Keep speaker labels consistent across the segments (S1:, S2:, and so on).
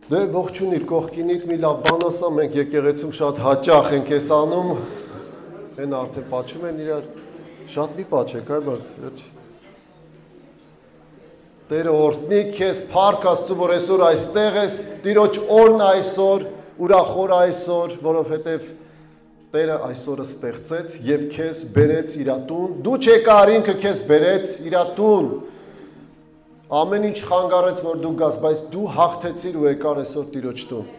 S1: Դե ողջունիր կողքինիդ մի լավ բան ասա, մենք եկեղեցում շատ հաճախ ենք ես անում, են արդեն պատչում են իրար, շատ մի պատչեք, այ բարդ, վերջ։ Տերը օրհնի քեզ, փառք Աստծո, որ այսօր այստեղ ես, Տիրոջ օրն այսօր, ուրախոր այսօր, որովհետև Տերը այսօրը ստեղծեց եւ քեզ բերեց իր տուն, դու չեկար, ինքը քեզ բերեց իր տուն։ Ամեն ինչ խանգարեց, որ դու գաս, բայց դու հաղթեցիր ու եկար այսօր Տիրոջ տուն։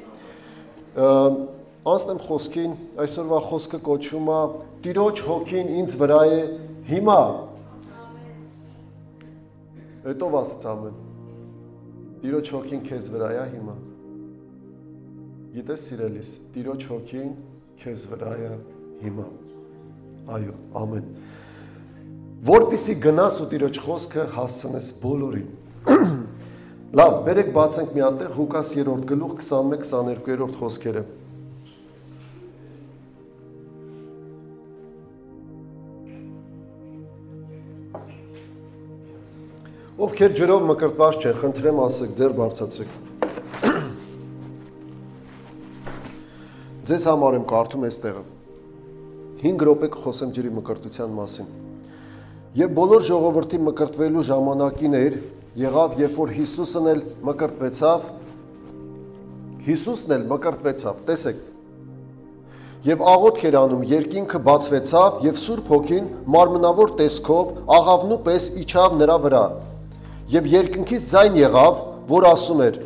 S1: Անցնեմ խոսքին, այսօրվա խոսքը կոչվում է Տիրոջ հոգին ինձ վրա է հիմա։ Հետո ասած ամեն։ Տիրոջ հոգին քեզ վրա է հիմա։ Գիտես սիրելիս, Տիրոջ հոգին քեզ վրա է հիմա։ Այո, ամեն։ Որպեսզի գնաս ու Տիրոջ խոսքը հասցնես բոլորին։ Լավ, բերեք բացենք մի հատ Ղուկաս 3-րդ գլուխ 21-22-րդ խոսքերը։ Ովքեր ջրով մկրտված չեն, խնդրեմ ասեք, ձեր բարձրացրեք։ Ձեզ համար եմ կարդում այս տեղը։ 5 րոպե կխոսեմ ջրի մկրտության մասին։ Եվ բոլոր ժողովրդի մկրտվելու ժամանակին էր, եղավ, երբ որ Հիսուսն էլ մկրտվեցավ, տեսեք։ Եվ աղոթք էր անում, երկինքը բացվեցավ, եւ Սուրբ Հոգին մարմնավոր տեսքով աղավնու պես իջավ նրա վրա։ Եվ երկնքից ձայն եղավ, որ ասում էր.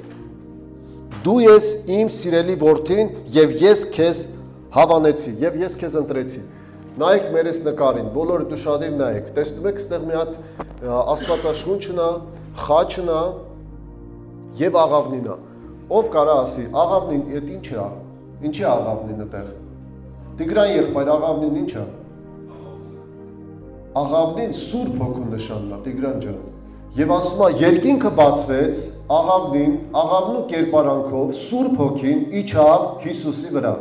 S1: Դու ես իմ սիրելի որդին, եւ ես քեզ հավանեցի, եւ ես քեզ ընտրեցի։ Նայեք մեր այս նկարին, բոլորդ ուշադիր նայեք, տեսնում եք ստեղ մի հատ աստվածաշունչն է, խաչն է եւ աղավնին է։ Ով կարա ասի, աղավնին այդ ինչ է։ Ինչի է աղավնին այդտեղ։ Տիգրան եղբայր, աղավնին ինչ է։ Աղավնին Սուրբ Հոգու նշանն է, Տիգրան ջան։ Եվ ասում է, երկինքը բացվեց, աղավնին, աղավնու կերպարանքով Սուրբ Հոգին իջավ Հիսուսի վրա։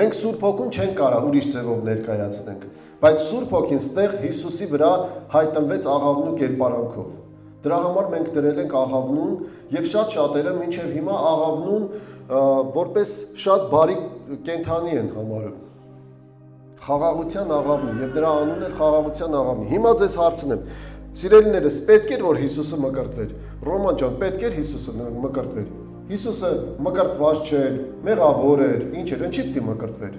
S1: Մենք Սուրբ Հոգուն չենք կարող ուրիշ ձևով ներկայացնենք, բայց Սուրբ Հոգին ստեղ Հիսուսի վրա հայտնվեց աղավնու կերպարանքով։ Դրա համար մենք դրել ենք աղավնուն եւ շատ շատերը մինչեւ հիմա աղավնուն որպես շատ բարի կենդանի են համարում։ Խաղաղության աղավնի եւ դրա անունն է խաղաղության աղավնի։ Հիմա ձեզ հարցնեմ, սիրելիներս, պետք է որ Հիսուսը մկրտվեր։ Ռոման ջան, պետք է Հիսուսը մկրտվեր։ Հիսուսը մկրտված չէր, մեղավոր էր, ինչ էր, ինչի՞ պիտի մկրտվեր։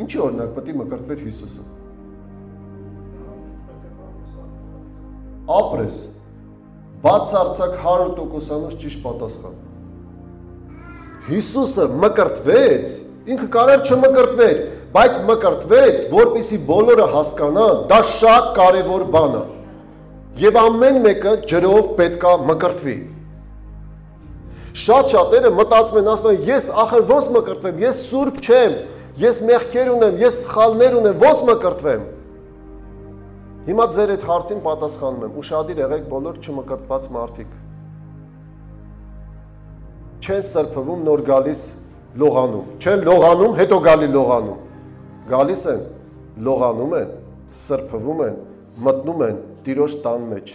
S1: Ինչի օրինակ պետք է մկրտվեր Հիսուսը։ Ապրես։ Բացարձակ 100%-անոց ճիշտ պատասխան։ Հիսուսը մկրտվեց, ինքը կարել չմկրտվեր, բայց մկրտվեց, որպեսզի բոլորը հասկանան, դա շատ կարևոր բան է։ Եվ ամեն մեկը ջրով պետքա մկրտվի։ Շատ շատերը մտածում են, ասում են, ես ախր ոնց մկրտվեմ, ես սուրբ չեմ, ես մեղքեր ունեմ, ես սխալներ ունեմ, ոնց մկրտվեմ։ Հիմա ձեր այդ հարցին պատասխանում եմ, ուշադիր եղեք բոլոր չմկրտված մարդիկ։ Չեն սրբվում, նոր գալիս լողանում, չեն լողանում, հետո գալի լողանում։ Գալիս են, լողանում են, սրբվում են, մտնում են Տիրոջ տան մեջ։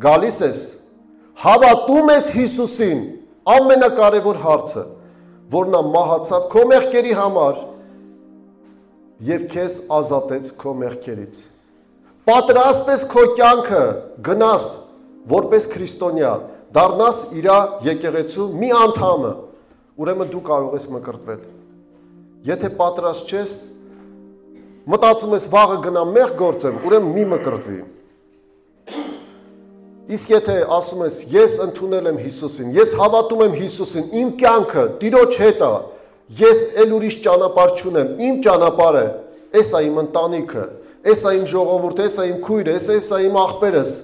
S1: Գալիս ես, հավատում ես Հիսուսին, ամենակարևոր հարցը, որ նա մահացավ քո մեղքերի համար եւ քեզ ազատեց քո մեղքերից։ Պատրաստ ես քո կյանքը գնաս որպես քրիստոնյա, դառնաս իր եկեղեցու մի անդամը, ուրեմն դու կարող ես մկրտվել։ Եթե պատրաստ չես, մտածում ես վաղը գնամ մեղ գործեմ, ուրեմն մի մկրտվի։ Իսկ եթե ասում ես, ես ընդունել եմ Հիսուսին, ես հավատում եմ Հիսուսին, իմ կյանքը Տիրոջ հետ է, ես էլ ուրիշ ճանապարհ չունեմ, իմ ճանապարհը, էս է իմ ընտանիքը, էս է իմ ժողովուրդը, էս է իմ քույրը, էս է իմ աղբերս,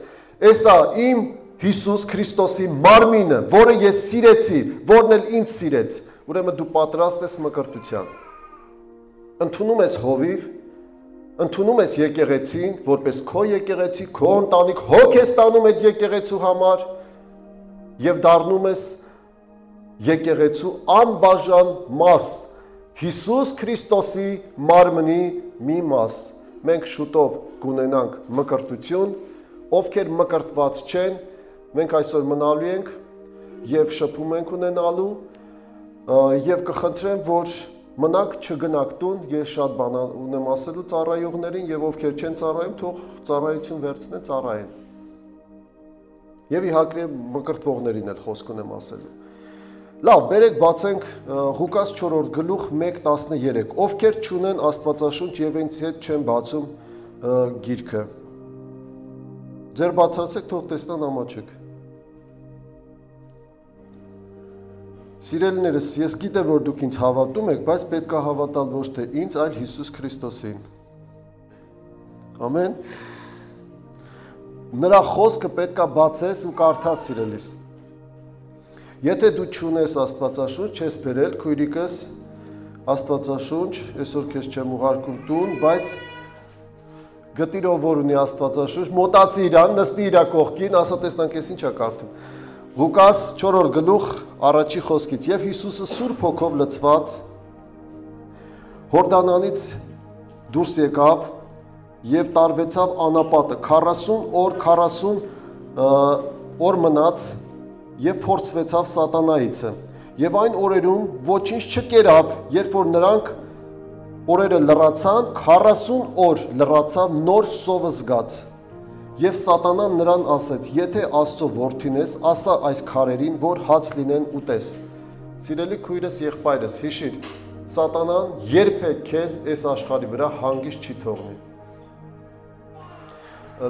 S1: էս է իմ Հիսուս Քրիստոսի մարմինը, որը ես սիրեցի, որն էլ ինձ սիրեց, ուրեմն դու պատրաստ ես մկրտության։ Ընդունում ես հովիվ, ընդունում ես եկեղեցին, որպես քո եկեղեցի, քո ընտանիք, հոգ ես տանում այդ եկեղեցու համար եւ դառնում ես եկեղեցու անբաժան մաս, Հիսուս Քրիստոսի մարմնի մի մաս։ Մենք շուտով կունենանք մկրտություն, ովքեր մկրտված չեն, մենք այսօր մնալու ենք եւ շփում ենք ունենալու եւ կխնդրեմ, որ մնաք չգնաք տուն, ես շատ բան ունեմ ասելու ծառայողներին եւ ովքեր չեն ծառայում, թող ծառայություն վերցնեն, ծառայեն։ Եվ իհարկե մկրտվողներին էլ խոսք ունեմ ասելու։ Լավ, բերեք բացենք Ղուկաս 4-րդ գլուխ 1:13, ովքեր չունեն Աստվածաշունչ եւ ինձ հետ չեն բացում գիրքը։ Ձեր բացացեք, թող տեսնան ամաչեք։ Սիրելիներս, ես գիտեմ, որ դուք ինձ հավատում եք, բայց պետք է հավատալ ոչ թե ինձ, այլ Հիսուս Քրիստոսին։ Ամեն։ Նրա խոսքը պետք է բացես ու կարդաս, սիրելիս։ Եթե դու չունես Աստվածաշունչ, չես բերել քույրիկս Աստվածաշունչ, այսօր քեզ չեմ ուղարկում տուն, բայց գտիրով որ ունի Աստվածաշունչ, մոտացի իրան, նստի իր կողքին, ասա տեսնանք ես ինչ է կարդում։ Ղուկաս 4-րդ գլուխ առաջի խոսքից եւ Հիսուսը Սուրբ Հոգով լցված Հորդանանից դուրս եկավ եւ տարվեցավ անապատը 40 օր մնաց եւ փորձվեցավ սատանայիցը եւ այն օրերում ոչինչ չկերավ, երբ որ նրանք օրերը լրացան, 40 օր լրացավ նոր սովը զգաց։ Եվ սատանան նրան ասեց. եթե Աստծո որդին ես, ասա այս քարերին, որ հաց լինեն ուտես։ Սիրելի քույրս, եղբայրս, հիշիր, սատանան երբեք քեզ այս աշխարհի վրա հանգիստ չի թողնի։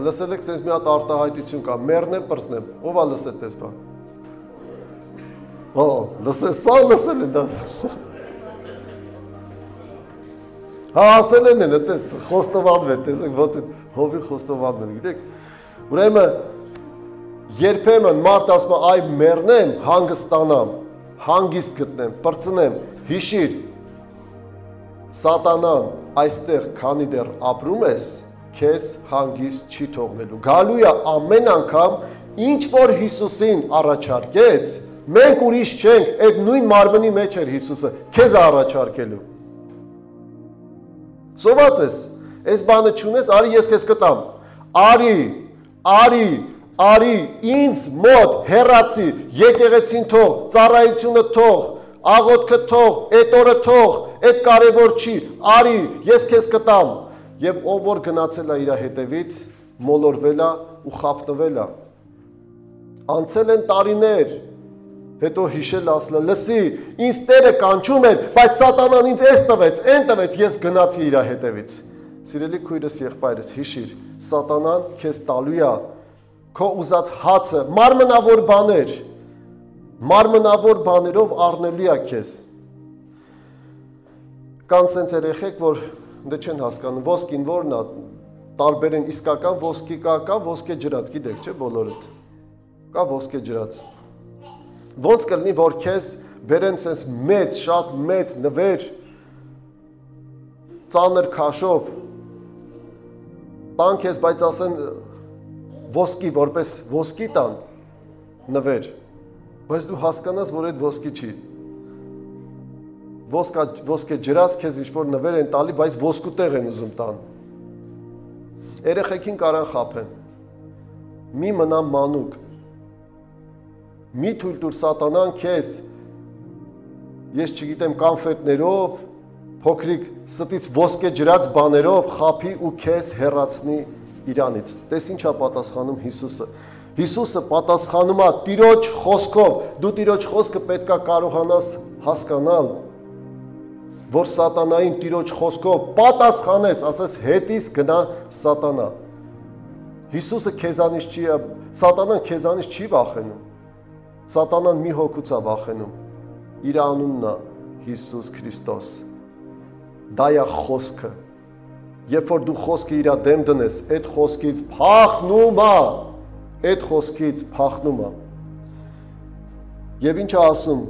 S1: Լսել եք, sense մի հատ արտահայտություն կա, մեռնեմ, պրծնեմ։ Ո՞վ է լսել դες բան։ Լսել, սա լսել են դա։ Հա, ասել են, այդպես խոստովանվել, տեսեք, ոնց է հովի խոստովանվել, գիտեք։ Ուրեմն երբեմն մարդ ասում է, այ մեռնեմ, հանգստանամ, հանգիստ գտնեմ, պրծնեմ, հիշիր, սատանան այստեղ, քանի դեռ ապրում ես, քեզ հանգիստ չի թողնելու։ Գալու է ամեն անգամ, ինչ որ Հիսուսին առաջարկեց, մենք ուրիշ չենք, այդ նույն մարմնի մեջ էր Հիսուսը, քեզ է առաջարկելու։ Սոված ես, այս բանը չունես, արի ես քեզ կտամ, արի, ինձ մոտ հեռացի, եկեղեցին թող, ծառայությունը թող, աղոթքը թող, այդ օրը թող, այդ կարևոր չի, արի, ես քեզ կտամ։ Եվ ով որ գնացել է իր հետևից, մոլորվել է ու խաբնվել է։ Անցել են տարիներ, հետո հիշել ասել, լսի, ինձ Տերը կանչում էր, բայց սատանան ինձ էս տվեց, այն տվեց, ես գնացի իր հետևից։ Սիրելի քույրս, եղբայրս, հիշիր, սատանան քեզ տալու է քո ուզած հացը, մարմնավոր բաներով առնելու է քեզ։ Կան սենց երեխեք, որ դե չեն հասկանում, ոսկին որն է, տարբեր են իսկական ոսկի կա ոսկե ջրած, գիտեք, չէ, բոլորդ։ Կա ոսկե ջրած։ Ոնց կլինի, որ քեզ բերեն սենց մեծ, շատ մեծ նվեր, ծանր քաշով, տան քեզ, բայց ասեն ոսկի, որպես ոսկի տան նվեր, բայց դու հասկանաս, որ այդ ոսկի չի։ Ոսկե ջրած քեզ ինչ-որ նվեր են տալի, բայց ոսկու տեղ են ուզում տան։ Երեխեքին կարան խաբեն։ Մի մնա մանուկ։ Մի թույլ տուր սատանան քեզ, ես չգիտեմ, կանֆետներով, փոքրիկ ստից ոսկե ջրած բաներով խափի ու քեզ հեռացնի իրանից։ Տես ինչ է պատասխանում Հիսուսը։ Հիսուսը պատասխանում է Տիրոջ խոսքով։ Դու Տիրոջ խոսքը պետք է կարողանաս հասկանալ, որ սատանային Տիրոջ խոսքով պատասխանես, ասես հետից գնա սատանա։ Հիսուսը քեզանից չի, սատանան քեզանից չի վախենում։ Սատանան մի հոգուց է վախենում, իր անունն է Հիսուս Քրիստոս, դա է խոսքը, երբ որ դու խոսքը իր դեմ դնես, այդ խոսքից փախնում է, և ինչ է ասում,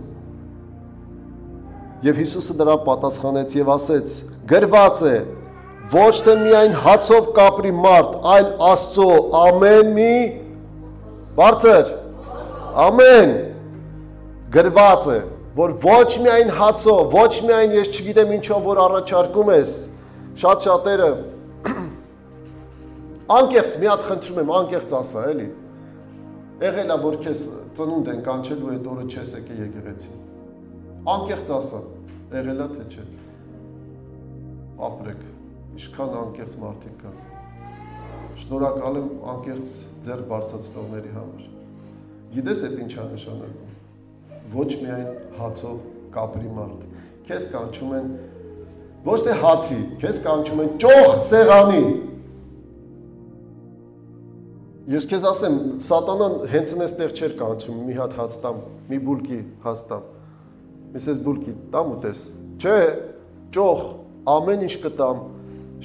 S1: և Հիսուսը դրա պատասխանեց և ասեց, գրված է, ոչ թե միայն հացով կապրի մարդ, այլ Աստծո ամեն մի, բարձր, ամեն, գրված է, որ ոչ միայն հացով, ոչ միայն ես չգիտեմ ինչով որ առաջարկում ես, շատ շատերը անկեղծ մի հատ խնդրում եմ, անկեղծ ասա, էլի։ Եղել է որ քեզ ծնունդ են կանչել ու այդ օրը չես եկել եկեղեցի։ Անկեղծ ասա, եղել է թե չէ։ Ապրեք, ինչքան անկեղծ մարդիկ կան։ Շնորհակալ եմ անկեղծ ձեռք բարձրացնողների համար։ Գիտես այդ ինչ է նշանակում։ Ոչ միայն հացով կապրի մարդ։ Քեզ կանչում են ոչ թե հացի, քեզ կանչում են ճոխ սեղանի։ Ես քեզ ասեմ, սատանան հենց այնտեղ չէր կանչում մի հատ հաց տամ, մի բուլկի հաց տամ։ Ես այս բուլկի տամ ուտես։ Չէ, ճոխ, ամեն ինչ կտամ,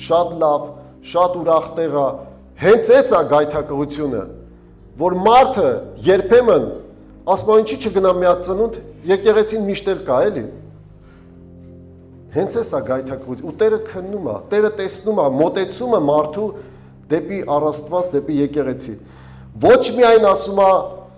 S1: շատ լավ, շատ ուրախ տեղ է։ Հենց էս է գայթակղությունը, որ մարդը երբեմն ասում է ինչի չգնամ մի հատ ծնունդ, եկեղեցին միշտ էլ կա, էլի։ Հենց էս է գայթակղությունը, ու Տերը քննում է, Տերը տեսնում է, մոտեցումը մարդու դեպի առաստված, դեպի եկեղեցի։ Ոչ միայն ասում է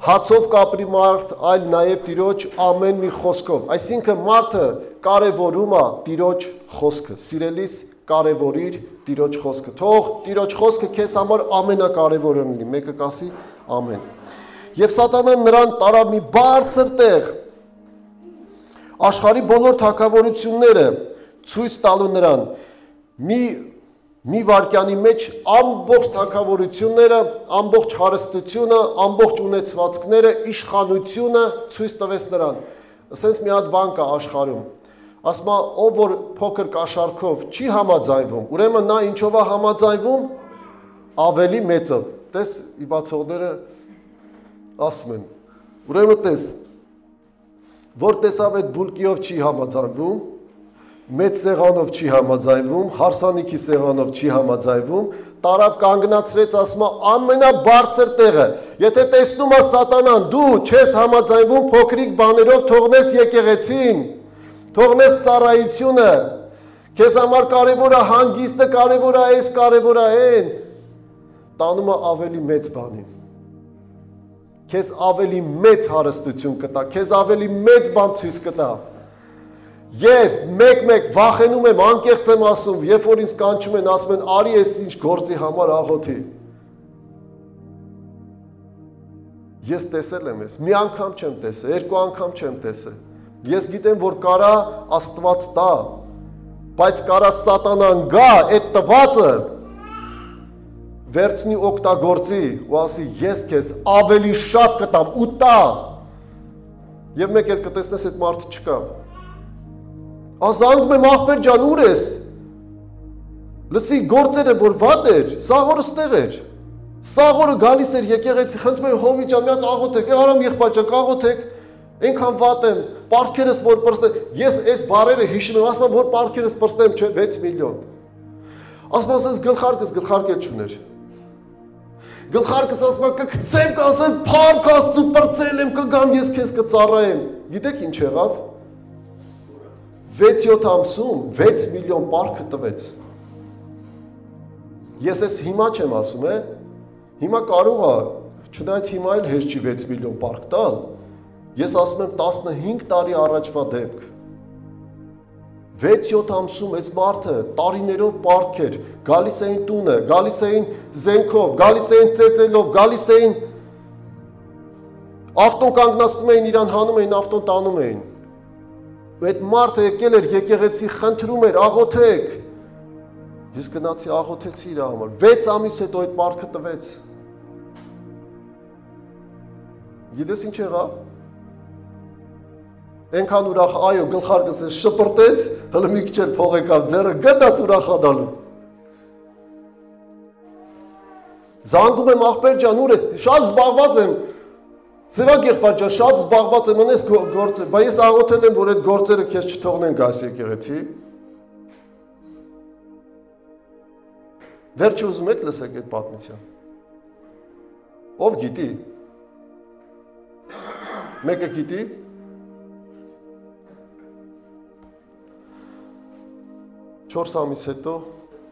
S1: հացով կապրի մարդ, այլ նաև Տիրոջ ամեն մի խոսքով։ Այսինքն մարդը կարևորում է Տիրոջ խոսքը։ Սիրելիս, կարևորիր Տիրոջ խոսքը։ Թող Տիրոջ խոսքը քեզ համար ամենակարևորը լինի։ Մեկը կասի ամեն։ Եվ սատանան նրան տարավ մի բարձր տեղ։ Աշխարհի բոլոր թագավորությունները ցույց տալու նրան մի վարկյանի մեջ ամբողջ թագավորությունները, ամբողջ հարստությունը, ամբողջ ունեցվածքները, իշխանությունը ցույց տվեց նրան։ Ասենց մի հատ բան կա աշխարհում։ Ասում է, ով որ փոքր կաշառքով չի համաձայնվում, ուրեմն նա ինչով է համաձայնվում, ավելի մեծով։ Տես իբացողները ասում են։ Ուրեմն տես, որ տեսավ այդ բուլկիով չի համաձայնվում, մեծ սեղանով չի համաձայնվում, հարսանիքի սեղանով չի համաձայնվում, տարավ կանգնացրեց, ասում է ամենաբարձր տեղը։ Եթե տեսնում է սատանան, դու չես համաձայնվում փոքրիկ բաներով, թողնես եկեղեցին, թողնես ծառայությունը, քեզ համար կարևոր է հանգիստը, կարևոր է այս, կարևոր է այն, տանում է ավելի մեծ բանին։ Քեզ ավելի մեծ հարստություն կտա, քեզ ավելի մեծ բան ցույց կտա։ Ես մեկ-մեկ վախենում եմ, անկեղծ եմ ասում, երբ որ ինձ կանչում են, ասում են, արի ես ինչ գործի համար աղոթի։ Ես տեսել եմ ես, մի անգամ չեմ տեսել, երկու անգամ չեմ տեսել։ Ես գիտեմ, որ կարա Աստված տա, բայց կարա սատանան գա, այդ տվածը վերցնի օգտագործի ու ասի, ես քեզ ավելի շատ կտամ ու տա։ Եվ մեկ էլ կտեսնես այդ մարդը չկա։ Ազանգում եմ աղբեր ջան, ուր ես։ Լսի գործերը որ վատ էր, սաղորը ստեղ էր։ Սաղորը գալիս էր եկեղեցի, խնդրում եմ Հովի ջան, մի հատ աղոթեք, արամ եղբայր ջան, աղոթեք։ Այնքան վատ եմ, պարտքերս որ պրստեմ, ես այս բարերը հիշում եմ, ասում եմ որ պարտքերս պրստեմ, չէ, 6 միլիոն։ Ասում եմ, ասես գլխարկը չուներ։ Գլխարկս ասում եմ, կգցեմ, կասեմ, փառք Աստծո, պրծել եմ, կգամ, ես քեզ կծառայեմ։ Գիտեք ինչ եղավ։ 6-7 ամսում 6 միլիոն պարքը տվեց։ Ես ես հիմա չեմ ասում, հիմա կարող է, չնայած հիմա էլ հեշտ չի 6 միլիոն պարք տալ, ես ասում եմ 15 տարի առաջվա դեպք։ 6-7 ամսում այս մարդը տարիներով պարք էր, գալիս էին տունը, գալիս էին զենքով, գալիս էին ծեծելով, գալիս էին ավտոն կանգնացնում էին, իրան հանում էին, ավտոն տանում էին։ Այդ մարդը եկել էր եկեղեցի, խնդրում էր, աղոթեք։ Ես գնացի աղոթեցի իր համար, 6 ամիս հետո այդ պարքը տվեց։ Գիտես ինչ եղավ։ Այնքան ուրախ, այո, գլխարկս էս շպրտեց, հələ մի քիչ էլ փող եկավ ձեռը, գնաց ուրախանալու։ Զանգում եմ աղբեր ջան, ուր է, շատ զբաղված եմ։ Սևակ եղբայր ջան, շատ զբաղված եմ անես գործեր, բայց ես աղոթել եմ, որ այդ գործերը քեզ չթողնեն գաս եկեղեցի։ Վերջը ուզում եք լսեք այդ պատմության։ Ով գիտի։ Մեկը գիտի։ Չորս ամիս հետո,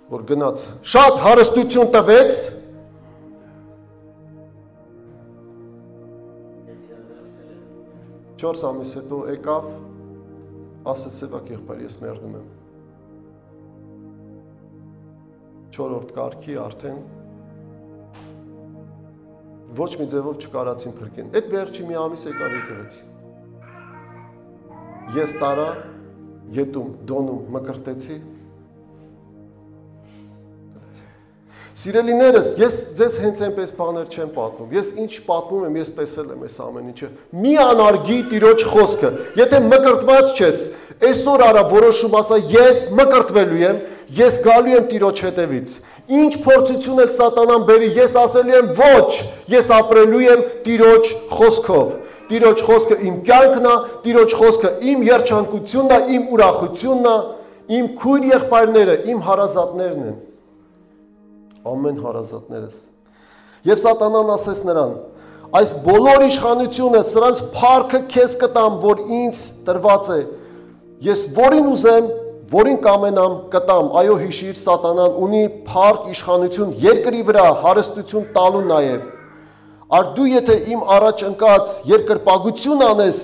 S1: որ գնաց, շատ հարստություն տվեց, 4 ամիս հետո եկավ, ասեց Սևակ եղբայր, ես մեռնում եմ։ 4-րդ կարգի արդեն ոչ մի ձևով չկարացին փրկեն։ Այդ վերջի մի ամիս եկավ եկեղեցի։ Ես տարա, ետում, դոնում, մկրտեցի։ Սիրելիներս, ես ձեզ հենց այնպես բաներ չեմ պատմում։ Ես ինչ պատմում եմ, ես տեսել եմ այս ամեն ինչը։ Մի անարգի Տիրոջ խոսքը։ Եթե մկրտված չես, այսօր արա որոշում ասա, ես մկրտվելու եմ, ես գալու եմ Տիրոջ հետևից։ Ինչ փորձություն էլ սատանան բերի, ես ասելու եմ ոչ, ես ապրելու եմ Տիրոջ խոսքով։ Տիրոջ խոսքը իմ կյանքն է, Տիրոջ խոսքը իմ երջանկությունն է, իմ ուրախությունն է, իմ քույր եղբայրները, իմ հարազատներն են։ Ամեն հարազատներս։ Եվ սատանան ասեց նրան. այս բոլոր իշխանությունը, սրանց փառքը քեզ կտամ, որ ինձ տրված է։ Ես որին ուզեմ, որին կամենամ, կտամ։ Այո, հիշիր, սատանան ունի փառք, իշխանություն երկրի վրա, հարստություն տալու նաև։ Ար դու եթե իմ առաջ ընկած երկրպագություն անես,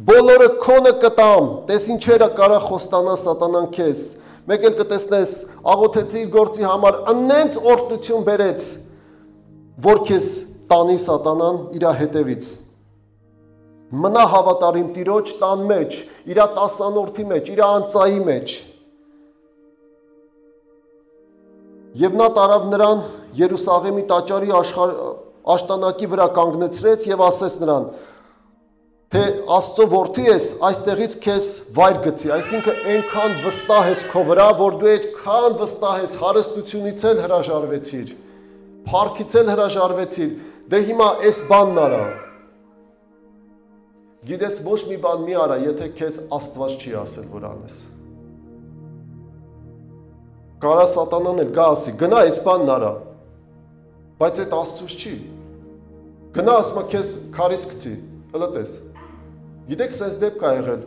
S1: բոլորը քոնը կտամ։ Տես ինչերը կարա խոստանա սատանան քեզ։ Մեկ էլ կտեսնես, աղոթեցի իր գործի համար, ըննենց օրհնություն բերեց, որ քեզ տանի սատանան իր հետևից։ Մնա հավատարիմ Տիրոջ տան մեջ, իր տասանորդի մեջ, իր անծայի մեջ։ Եվ նա տարավ նրան Երուսաղեմի տաճարի աշտանակի վրա կանգնեցրեց եւ ասեց նրան, թե Աստծո որդի ես, այստեղից քեզ վայր գցի, այսինքն այնքան վստահ ես քո վրա, որ դու այդքան վստահ ես, հարստությունից էլ հրաժարվեցիր, փառքից էլ հրաժարվեցիր, դե հիմա այս բանն արա։ Գիտես, ոչ մի բան մի արա, եթե քեզ Աստված չի ասել, որ անես։ Կարա սատանան էլ գա ասի, գնա այս բանն արա, բայց այդ Աստծուց չի։ Գնա ասма քեզ քարից գցի, լտես։ Գիտեք, սենց դեպք կա եղել,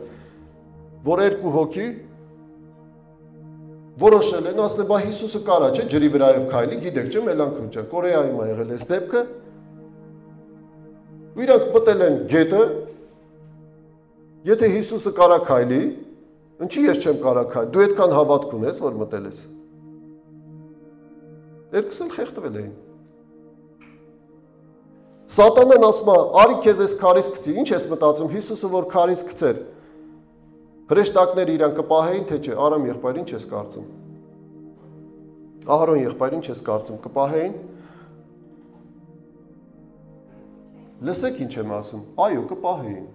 S1: որ երկու հոգի որոշել են, ասել են, բա Հիսուսը կարա, չէ, ջրի վրայով քայլի, գիտեք, չէ, մելանքուն չէ, Կորեայում ա եղել այս դեպքը, ու իրանք մտել են գետը, եթե Հիսուսը կարա քայլի, ինչի ես չեմ կարա քայլի, դու այդքան հավատք ունես, որ մտել ես։ Երկուսն էլ խեղդվել էին։ Սատանան ասում է, արի քեզ այս քարից գցի, ինչ ես մտածում, Հիսուսը որ քարից գցեր, հրեշտակները իրան կպահեին, թե չէ, Արամ եղբայր, ինչ ես կարծում։ Ահարոն եղբայր, ինչ ես կարծում, կպահեին։ Լսեք ինչ եմ ասում, այո, կպահեին,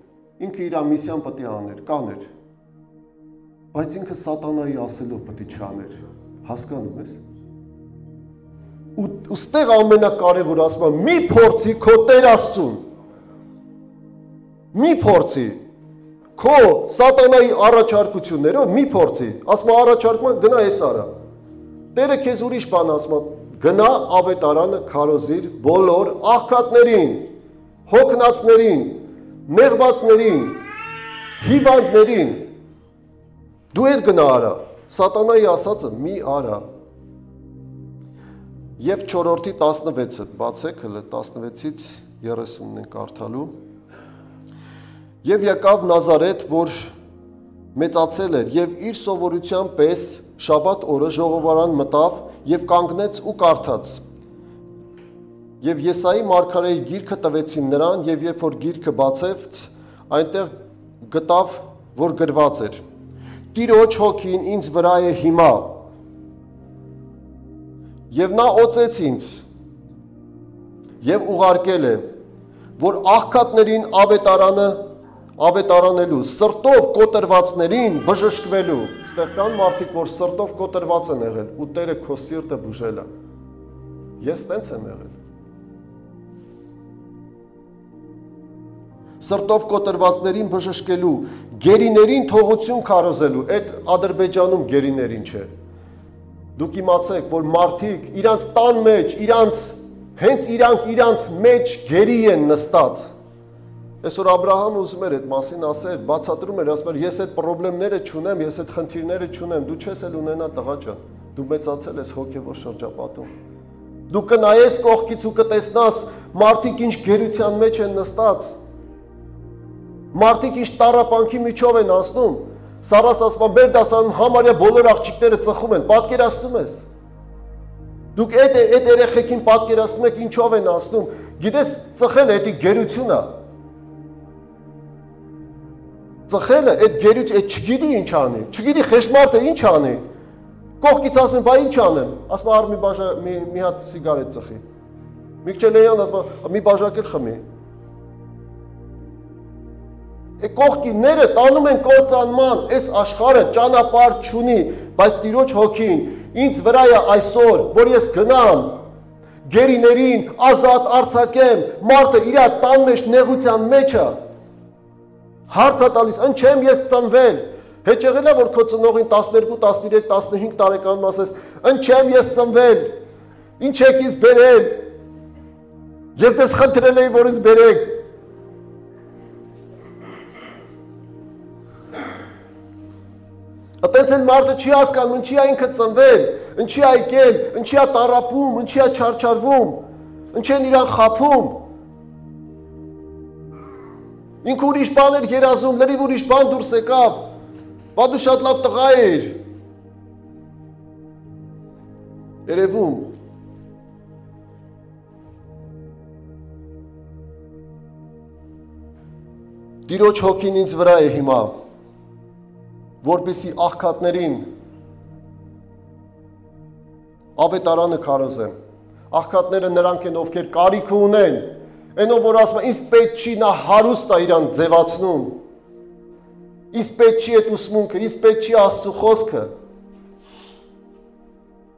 S1: ինքը իր միսիան պետք է աներ, կաներ, բայց ինքը սատանայի ասելով պետք է չաներ, հասկանում ես։ Ու ստեղ ամենակարևոր ասում եմ, մի փորձի քո Տեր Աստծուն, մի փորձի, քո սատանայի առաջարկություններով մի փորձի, ասում առաջարկում գնա այս արա, Տերը քեզ ուրիշ բան ասում, գնա ավետարանը քարոզիր բոլոր աղքատներին, հոգնածներին, նեղվածներին, հիվանդներին, դու էլ գնա արա, սատանայի ասածը մի արա։ Եվ 4-րդի 16-ը բացեք, հələ 16-ից 30-ն են կարդալու։ Եվ եկավ Նազարեթ, որ մեծացել էր, եւ իր սովորության պես շաբաթ օրը ժողովարան մտավ եւ կանգնեց ու կարդաց։ Եվ Եսայի մարգարեի գիրքը տվեցին նրան, եւ երբ որ գիրքը բացեց, այնտեղ գտավ, որ գրված էր. Տիրոջ հոգին ինձ վրա է հիմա, եւ նա օծեց ինձ եւ ուղարկել է, որ աղքատներին ավետարանելու, սրտով կոտրվածներին բժշկվելու։ Այստեղ կան մարդիկ, որ սրտով կոտրված են եղել, ու Տերը քո սիրտը բուժել է։ Ես տենց եմ եղել։ Սրտով կոտրվածներին բժշկելու, գերիներին թողություն քարոզելու, այդ Ադրբեջանում գերիներին չէ։ Դուք իմացեք, որ մարդիկ իրանց տան մեջ, հենց իրանց մեջ գերի են նստած։ Այսօր Աբրահամը ուզում էր այդ մասին ասել, բացատրում էր, ասում էր, ես այդ պրոբլեմները չունեմ, ես այդ խնդիրները չունեմ, դու չես էլ ունենա տղա ջան, դու մեծացել ես հոգևոր շրջապատում։ Դու կնայես կողքից ու կտեսնաս մարդիկ ինչ գերության մեջ են նստած։ Մարդիկ ինչ տառապանքի միջով են անցնում։ Սառաս ասում է, մեր դասանում համարյա բոլոր աղջիկները ծխում են, պատկերացնում ես։ Դուք այդ երեխեքին պատկերացնում եք ինչով են անցնում։ Գիտես, ծխելը դա գերություն է։ Ծխելը այդ գերություն, այդ չգիտի ինչ անի, չգիտի խեշմարտը ինչ անի։ Կողքից ասում են, բա ինչ անեմ։ Ասում է, առ մի հատ սիգարետ ծխի։ Միքչելեյան ասում է, մի բաժակ էլ խմի։ Կողքինները տանում են կործանման, այս աշխարհը ճանապարհ չունի, բայց Տիրոջ հոգին ինձ վրա է այսօր, որ ես գնամ գերիներին ազատ արձակեմ, մարդը իր տան մեջ նեղության մեջ է։ Հարց է տալիս, ընչեմ ես ծնվել։ Հեճեղել է, որ քո ծնողին 12, 13, 15 տարեկանում ասես, ընչեմ ես ծնվել։ Ինչ եք ինձ բերել։ Ես ձեզ խնդրել էի, որ ինձ բերեք։ Այդպես էլ մարդը չի հասկանում, ինչի է ինքը ծնվել, ինչի է եկել, ինչի է տառապում, ինչի է չարչարվում, ինչ են իրան խաբում։ Ինքը ուրիշ բան էր երազում, լրիվ ուրիշ բան դուրս եկավ, բա դու շատ լավ տղա էր։ Երևում։ Տիրոջ հոգին ինձ վրա է հիմա, որպեսզի աղքատներին ավետարանը քարոզեմ։ Աղքատները նրանք են, ովքեր կարիք ունեն, այնով որ ասում է, ինձ պետք չի, նա հարուստ է իրան ձևացնում։ Ինձ պետք չի այդ ուսմունքը, ինձ պետք չի Աստծո խոսքը։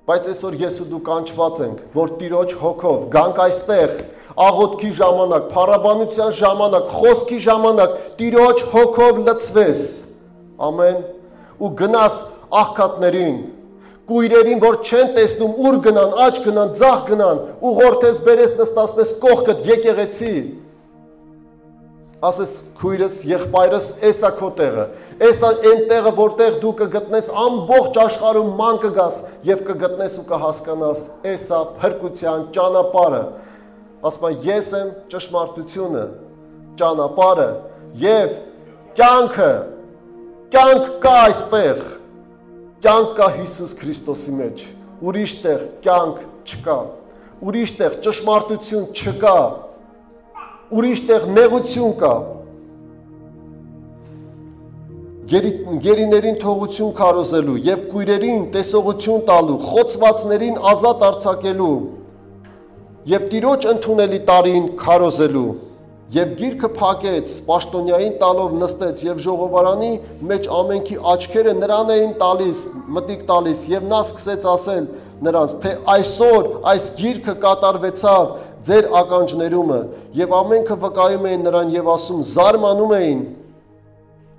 S1: Բայց այսօր ես ու դու կանչված ենք, որ Տիրոջ հոգով գանք այստեղ, աղոթքի ժամանակ, փառաբանության ժամանակ, խոսքի ժամանակ Տիրոջ հոգով լցվես։ Ամեն ու գնաս աղքատներին, կույրերին, որ չեն տեսնում, ուր գնան, աջ գնան, ձախ գնան, ուղորդես, բերես, նստացնես կողքդ եկեղեցի։ Ասես քույրս, եղբայրս, էսա քո տեղը, էսա այն տեղը, որտեղ դու կգտնես ամբողջ աշխարհում ման կգաս եւ կգտնես ու կհասկանաս, էսա փրկության ճանապարհը։ Ասում եմ, ես եմ ճշմարտությունը, ճանապարհը եւ կյանքը։ Կյանք կա այստեղ, կյանք կա Հիսուս Քրիստոսի մեջ, ուրիշ տեղ կյանք չկա, ուրիշ տեղ ճշմարտություն չկա, ուրիշ տեղ նեղություն կա։ Գերիներին թողություն քարոզելու եւ կույրերին տեսողություն տալու, խոցվածներին ազատ արձակելու եւ Տիրոջ ընդունելի տարին քարոզելու։ Եվ գիրքը փակեց, պաշտոնյային տալով նստեց եւ ժողովարանի մեջ ամենքի աչքերը նրան էին տալիս, մտիկ տալիս եւ նա սկսեց ասել նրանց, թե այսօր այս գիրքը կատարվեցավ ձեր ականջներումը եւ ամենքը վկայում էին նրան եւ ասում, զարմանում էին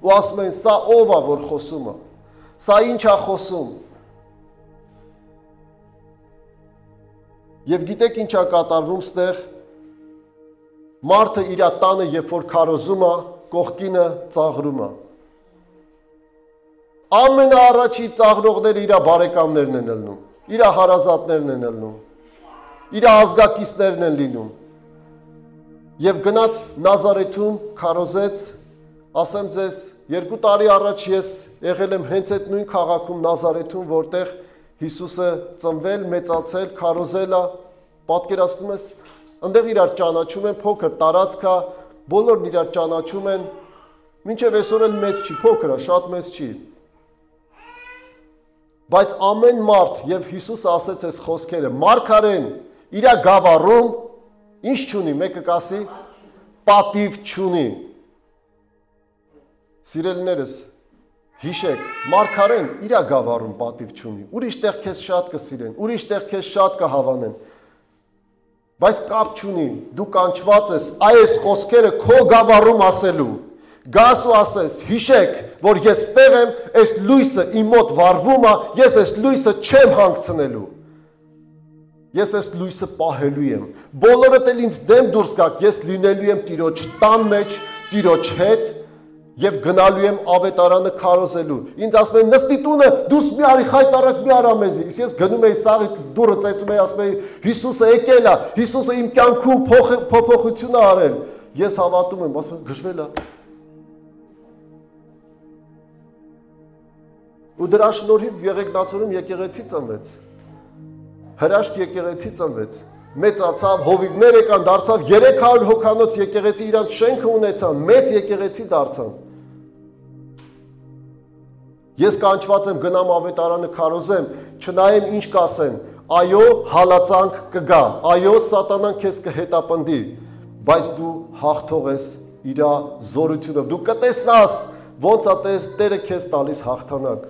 S1: ու ասում էին, սա ով է որ խոսում է, սա ինչ է խոսում։ Եվ գիտեք ինչ է կատարվում ստեղ։ Մարդը իր տանը, երբ որ քարոզում է, կողքինը ծաղրում է։ Ամենաառաջի ծաղրողները իր բարեկամներն են ելնում, իր հարազատներն են ելնում, իր ազգակիցներն են լինում։ Եվ գնաց Նազարեթում քարոզեց, ասեմ ձեզ, 2 տարի առաջ ես եղել եմ հենց այդ նույն քաղաքում Նազարեթում, որտեղ Հիսուսը ծնվել, մեծացել, քարոզել է, պատկերացնում ես։ Այնտեղ իրար ճանաչում են, փոքր տարածքա, բոլորն իրար ճանաչում են, մինչև այսօր էլ մեծ չի, փոքր է, շատ մեծ չի։ Բայց ամեն մարդ, եւ Հիսուսը ասեց այս խոսքերը, մարգարեն իր գավառում ինչ չունի, մեկը կասի, պատիվ չունի։ Սիրելիներս, հիշեք, մարգարեն իր գավառում պատիվ չունի, ուրիշ տեղ քեզ շատ կսիրեն, ուրիշ տեղ քեզ շատ կհավանեն։ Բայց կապ չունի, դու կանչված ես այս խոսքերը քո գավառում ասելու, գաս ու ասես, հիշեք, որ ես տեղ եմ, այս լույսը իմ մոտ վառվում է, ես այս լույսը չեմ հանգցնելու, ես այս լույսը պահելու եմ, բոլորդ էլ ինձ դեմ դուրս գաք, ես լինելու եմ Տիրոջ տան մեջ, Տիրոջ հետ, եւ գնալու եմ ավետարանը քարոզելու։ Ինձ ասում են նստի տունը, դուս մի արի խայտարակ մի արա մեզի։ Իսկ ես գնում եի սաղի դուրը ծեծում եի, ասում եի Հիսուսը եկել է, Հիսուսը իմ կյանքում փոփոխություն է արել։ Ես հավատում եմ, ասում եմ գժվել է։ Ու դրա շնորհիվ Եղեգնացորում եկեղեցի ծնվեց։ Հրաշք եկեղեցի ծնվեց։ Մեծացավ, հովիվներ եկան, դարձավ 300 հոգանոց եկեղեցի, իրանց շենքը ունեցան, մեծ եկեղեցի դարձան։ Ես կանչված եմ գնամ ավետարանը քարոզեմ, չնայեմ ինչ կասեն, այո, հալածանք կգա, այո, սատանան քեզ կհետապնդի, բայց դու հաղթող ես իր զորությունով, դու կտեսնաս, ոնց է Տերը քեզ տալիս հաղթանակ։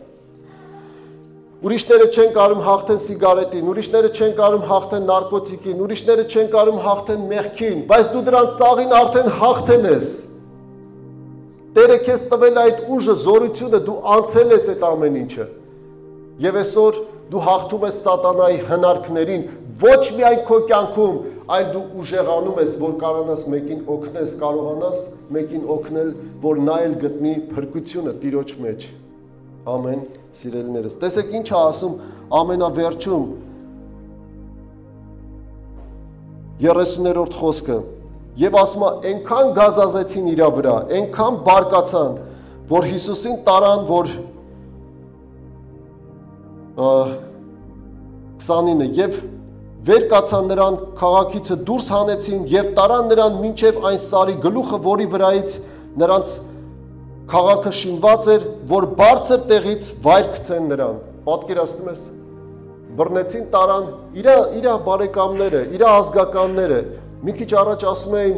S1: Ուրիշները չեն կարում հաղթեն սիգարետին, ուրիշները չեն կարում հաղթեն նարկոտիկին, ուրիշները չեն կարում հաղթեն մեղքին, բայց դու դրանց ծաղին արդեն հաղթել ես։ Տերը քեզ տվել այդ ուժը, զորությունը, դու անցել ես այդ ամեն ինչը։ Եվ այսօր դու հաղթում ես սատանայի հնարքներին, ոչ միայն քո կյանքում, այլ դու ուժեղանում ես, որ կարողանաս մեկին օգնես, կարողանաս մեկին օգնել, որ նա էլ գտնի փրկությունը Տիրոջ մեջ։ Ամեն, սիրելիներս։ Տեսեք ինչ է ասում ամենավերջում 30-րդ խոսքը։ Եվ ասում է, այնքան գազազեցին իր վրա, այնքան բարկացան, որ Հիսուսին տարան, որ 29 եւ վեր կացան նրան քաղաքիցը դուրս հանեցին եւ տարան նրան մինչեւ այն սարի գլուխը, որի վրայից նրանց քաղաքը շինված էր, որ բարձր տեղից վայր գցեն նրան։ Պատկերացնում ես։ Բռնեցին տարան իր բարեկամները, իր ազգականները։ Մի քիչ առաջ ասում էին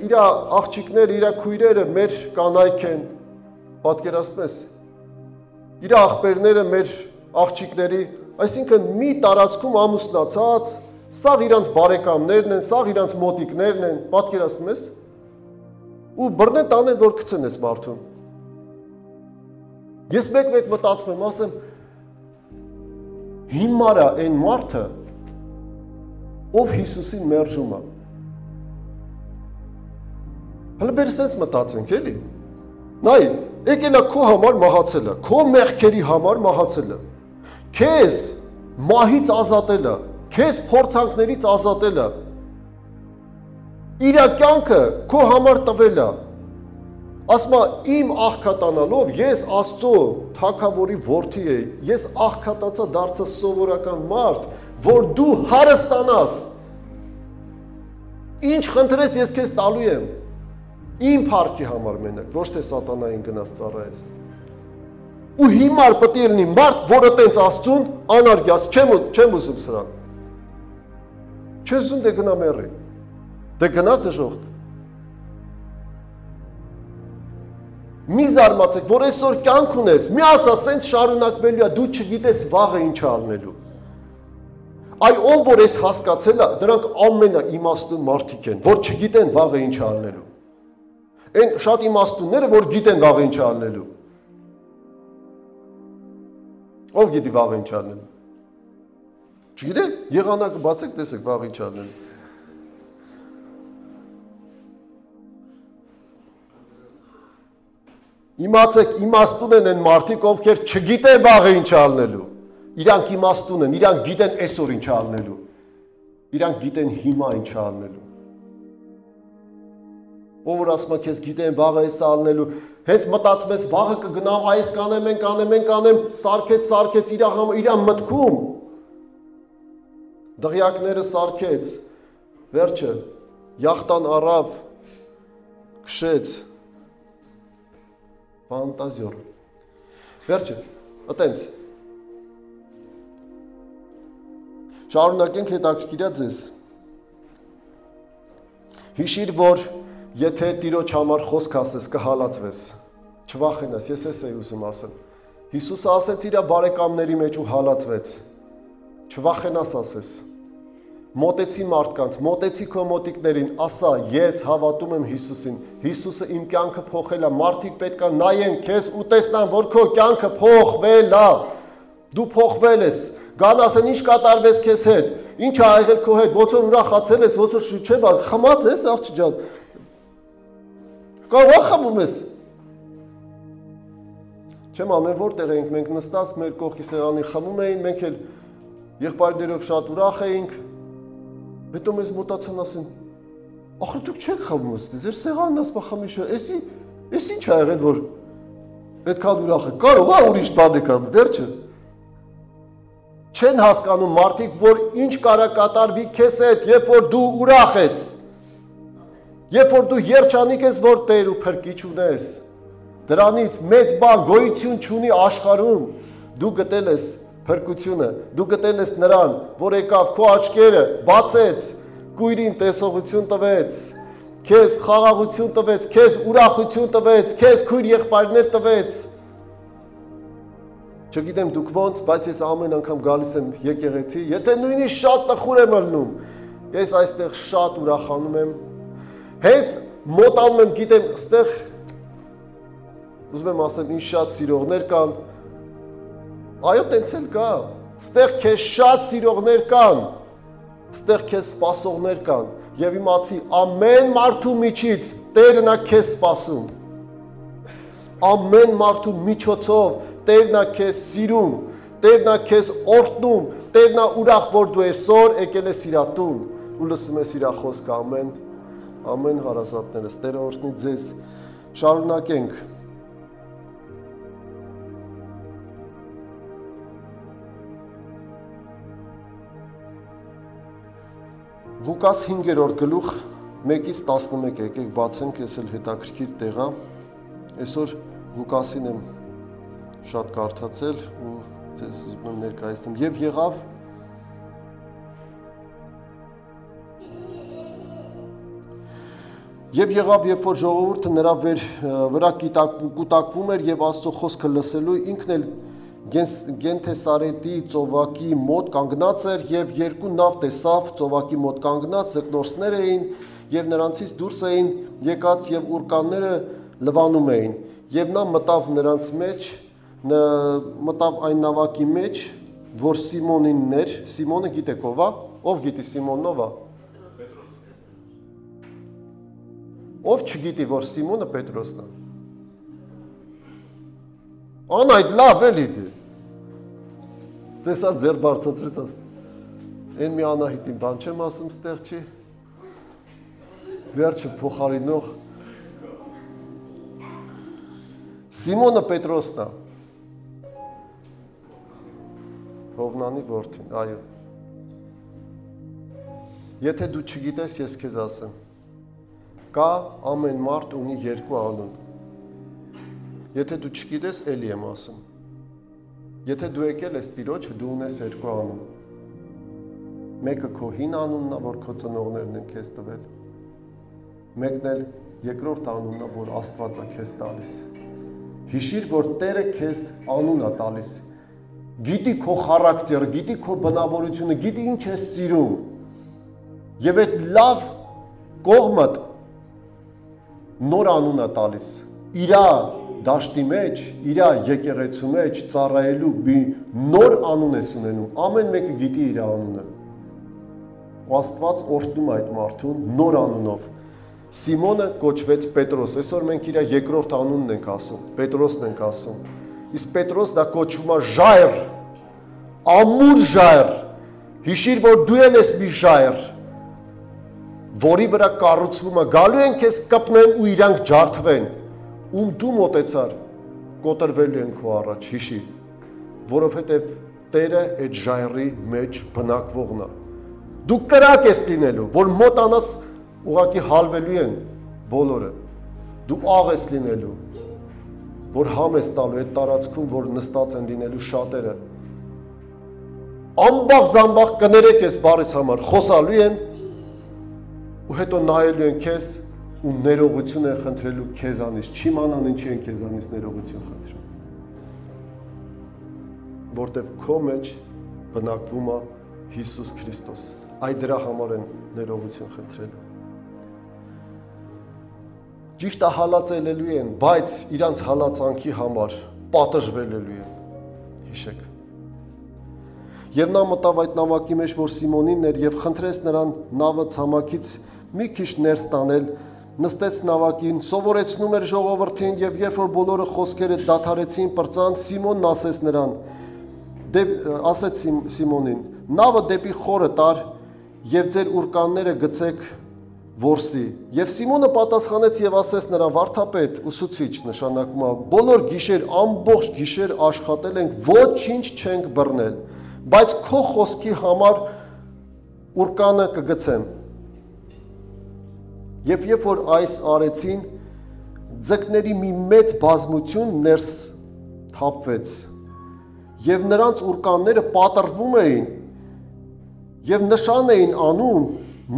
S1: իր աղջիկները, իր քույրերը մեր կանայք են։ Պատկերացնում ես։ Իր աղբերները մեր աղջիկների, այսինքն մի տարածքում ամուսնացած, սաղ իրանց բարեկամներն են, սաղ իրանց մոտիկներն են, պատկերացնում ես։ Ու բռնեն տանեն, որ գցեն ես մարդուն։ Ես մեկ մտածում եմ, ասեմ, հիմար է այն մարդը, ով Հիսուսին մերժում է։ Հələ բեր սենց մտածենք, էլի։ Նայ, եկել է քո համար մահացել է, քո մեղքերի համար մահացել է, քեզ մահից ազատել է, քեզ փորձանքներից ազատել է, իր կյանքը քո համար տվել է։ Ասում է, իմ աղքատանալով ես Աստծո թագավորի որդի եի, ես աղքատացա դարձա սովորական մարդ, որ դու հարստանաս։ Ինչ խնդրես ես քեզ տալու եմ։ Իմ փառքի համար մենակ, ոչ թե սատանային գնաս ծառայես։ Ու հիմար պետք է լինի մարդ, որը տենց Աստծուն անարգյաս, չեմ ուզում սրան։ Չես ուզում դե գնա մեռի։ Դե գնա դժոխք։ Մի զարմացեք, որ այսօր կյանք ունես, մի ասա, սենց շարունակվելու է, դու չգիտես վաղը ինչ է անելու։ Այ ով որ ես հասկացել է, դրանք ամենաիմաստուն մարդիկ են, որ չգիտեն վաղը ինչ է անելու։ Այն շատ իմաստունները, որ գիտեն վաղը ինչ է անելու։ Ով գիտի վաղը ինչ է անելու։ Չգիտեք, եղանակը բացեք, տեսեք վաղը ինչ է անելու։ Իմացեք, իմաստուն են այն մարդիկ, ովքեր չգիտեն վաղը ինչ է անելու։ Իրանք իմաստուն են, իրանք գիտեն այսօր ինչ է անելու։ Իրանք գիտեն հիմա ինչ է անելու։ Ով որ ասում է քեզ գիտեն վաղը էս անելու, հենց մտածում ես վաղը կգնամ, այս կանեմ, սարքեց իր մտքում։ Դղյակները սարքեց, վերջը, յախտան առավ, քշեց, ֆանտազիոր։ Վերջը, ըտենց։ Շարունակենք հետաքրքիր է ձեզ։ Հիշիր, որ եթե Տիրոջ համար խոսք ասես, կհալածվես, չվախենաս, ես էս էի ուզում ասեմ։ Հիսուսը ասեց իր բարեկամների մեջ ու հալածվեց, չվախենաս ասես։ Մոտեցի մարդկանց, մոտեցի քո մոտիկներին, ասա, ես հավատում եմ Հիսուսին, Հիսուսը իմ կյանքը փոխել է, մարդիկ պետք է նայեն քեզ ու տեսնան, որ քո կյանքը փոխվել է, դու փոխվել ես, գան ասեն, ինչ կատարվեց քեզ հետ, ինչ ա եղել քո հետ, ոնց որ ուրախացել ես, ոնց որ չէ, խմած ես, աղջի ջան, կարող խմում ես։ Չեմ ամեն որտեղ էինք մենք նստած, մեր կողքի սեղանի խմում էին, մենք էլ եղբայրներով շատ ուրախ էինք, հետո մեզ մոտացան ասեն, ախր դուք չեք խմում ստի, ձեր սեղանն ասպա խմիշը, էս ինչ ա եղել, որ Այդքան ուրախ է, կարող է ուրիշ բան եկան, վերջը։ Չեն հասկանում մարդիկ, որ ինչ կարա կատարվի քեզ հետ, երբ որ դու ուրախ ես։ Երբ որ դու երջանիկ ես, որ Տեր ու Փրկիչ ունես։ Դրանից մեծ բան գոյություն չունի աշխարհում։ Դու գտել ես փրկությունը, դու գտել ես նրան, որ եկավ քո աչքերը, բացեց, կույրին տեսողություն տվեց, քեզ խաղաղություն տվեց, քեզ ուրախություն տվեց, քեզ քույր եղբայրներ տվեց։ Չգիտեմ դուք ոնց, բայց ես ամեն անգամ գալիս եմ եկեղեցի, եթե նույնիսկ շատ տխուր եմ ելնում, ես այստեղ շատ ուրախանում եմ։ Հենց մոտանում եմ, գիտեմ, այստեղ ուզում եմ ասել, ինչ շատ սիրողներ կան։ Այո, տենց էլ կա։ Այստեղ քեզ շատ սիրողներ կան։ Այստեղ քեզ սպասողներ կան։ Եվ իմացի, ամեն մարդու միջից Տերն է քեզ սպասում։ Ամեն մարդու միջոցով Տերն է քեզ սիրում, Տերն է քեզ օրհնում, Տերն է ուրախ, որ դու այսօր եկել ես իր տուն ու լսում ես իր խոսքը։ Ամեն, ամեն հարազատներս, Տերը օրհնի ձեզ։ Շարունակենք։ Ղուկաս 5-րդ գլուխ 1-ից 11 եկեք բացենք, ես էլ հետաքրքիր տեղ է։ Այսօր Ղուկասին եմ շատ կարդացել ու ձեզ ուզում եմ ներկայացնեմ։ Եվ եղավ, երբ որ ժողովուրդը նրա վրա կուտակվում էր եւ Աստծո խոսքը լսելու, ինքն էլ Գենթեսարետի ծովակի մոտ կանգնած էր եւ երկու նավ տեսավ, ծովակի մոտ կանգնած ձկնորսներ էին եւ նրանցից դուրս էին եկած եւ ուրկանները լվանում էին եւ նա մտավ նրանց մեջ, մտավ այն նավակի մեջ, որ Սիմոնինն էր։ Սիմոնը գիտեք ով է? Ով գիտի Սիմոնն ով է? Ով չգիտի, որ Սիմոնը Պետրոսն է։ Ան այդ լավ էլի դե։ Տեսար ձեր բարձացրեց աս։ Այն մի Անահիտին բան չեմ ասում ստեղ չի։ Վերջը փոխարինող Սիմոնը Պետրոսն է։ Հովնանի որդին, այո։ Եթե դու չգիտես, ես քեզ ասեմ։ Կա ամեն մարդ ունի երկու անուն։ Եթե դու չգիտես, էլի եմ ասում։ Եթե դու եկել ես Տիրոջը, դու ունես երկու անուն։ Մեկը քո հին անունն է, որ քո ծնողներն են քեզ տվել։ Մեկն էլ երկրորդ անունն է, որ Աստված է քեզ տալիս։ Հիշիր, որ Տերը քեզ անուն է տալիս։ Գիտի քո խարակտերը, գիտի քո բնավորությունը, գիտի ինչ ես սիրում։ Եվ այդ լավ կողմդ նոր անուն է տալիս։ Իրա դաշտի մեջ, իրա եկեղեցու մեջ ծառայելու մի նոր անուն ես ունենում։ Ամեն մեկը գիտի իր անունը։ Աստված օրհնում այդ մարդուն նոր անունով։ Սիմոնը կոչվեց Պետրոս։ Այսօր մենք իր երկրորդ անունն ենք ասում, Պետրոսն ենք ասում։ Իսկ Պետրոս դա կոչվում է ժայռ, ամուր ժայռ։ Հիշիր, որ դու ես մի ժայռ, որի վրա կառուցվում է, գալու են քեզ կպնեն ու իրանք ջարդվեն։ Ում դու մոտեցար, կոտրվելու են քո առաջ, հիշի, որովհետև Տերը այդ ժայռի մեջ բնակվողն է։ Դու կրակ ես լինելու, որ մոտանաս ուղղակի հալվելու են բոլորը։ Դու աղ ես լինելու, որ համ ես տալու այդ տարածքում, որ նստած են լինելու շատերը։ Ամբաղ զամբաղ կներեք ես բարիս համար, խոսալու են ու հետո նայելու են քեզ ու ներողություն են խնդրելու քեզանից, չիմանան ինչի են քեզանից ներողություն խնդրում։ Որտև քո մեջ բնակվում է Հիսուս Քրիստոս, այդ դրա համար են ներողություն խնդրելու։ Ճիշտ է հալածելու են, բայց իրանց հալածանքի համար պատժվելու են, հիշեք։ Եվ նա մտավ այդ նավակի մեջ, որ Սիմոնինն էր, և խնդրեց նրան նավը ցամաքից մի քիչ ներս տանել, նստեց նավակին, սովորեցնում էր ժողովրդին, և երբ որ բոլորը խոսքերը դադարեցին պրծան, Սիմոնն ասեց նրան, ասեց Սիմոնին, նավը դեպի խորը տար և ձեր ուրկանները գցեք, որսի։ Եվ Սիմոնը պատասխանեց եւ ասեց նրան. վարդապետ, ուսուցիչ նշանակում է, բոլոր գիշեր, ամբողջ գիշեր աշխատել ենք, ոչինչ չենք բռնել, բայց քո խոսքի համար ուրկանը կգցեմ։ Եվ երբ որ այս արեցին, ձկների մի մեծ բազմություն ներս թափվեց, եւ նրանց ուրկանները պատռվում էին, եւ նշան էին անում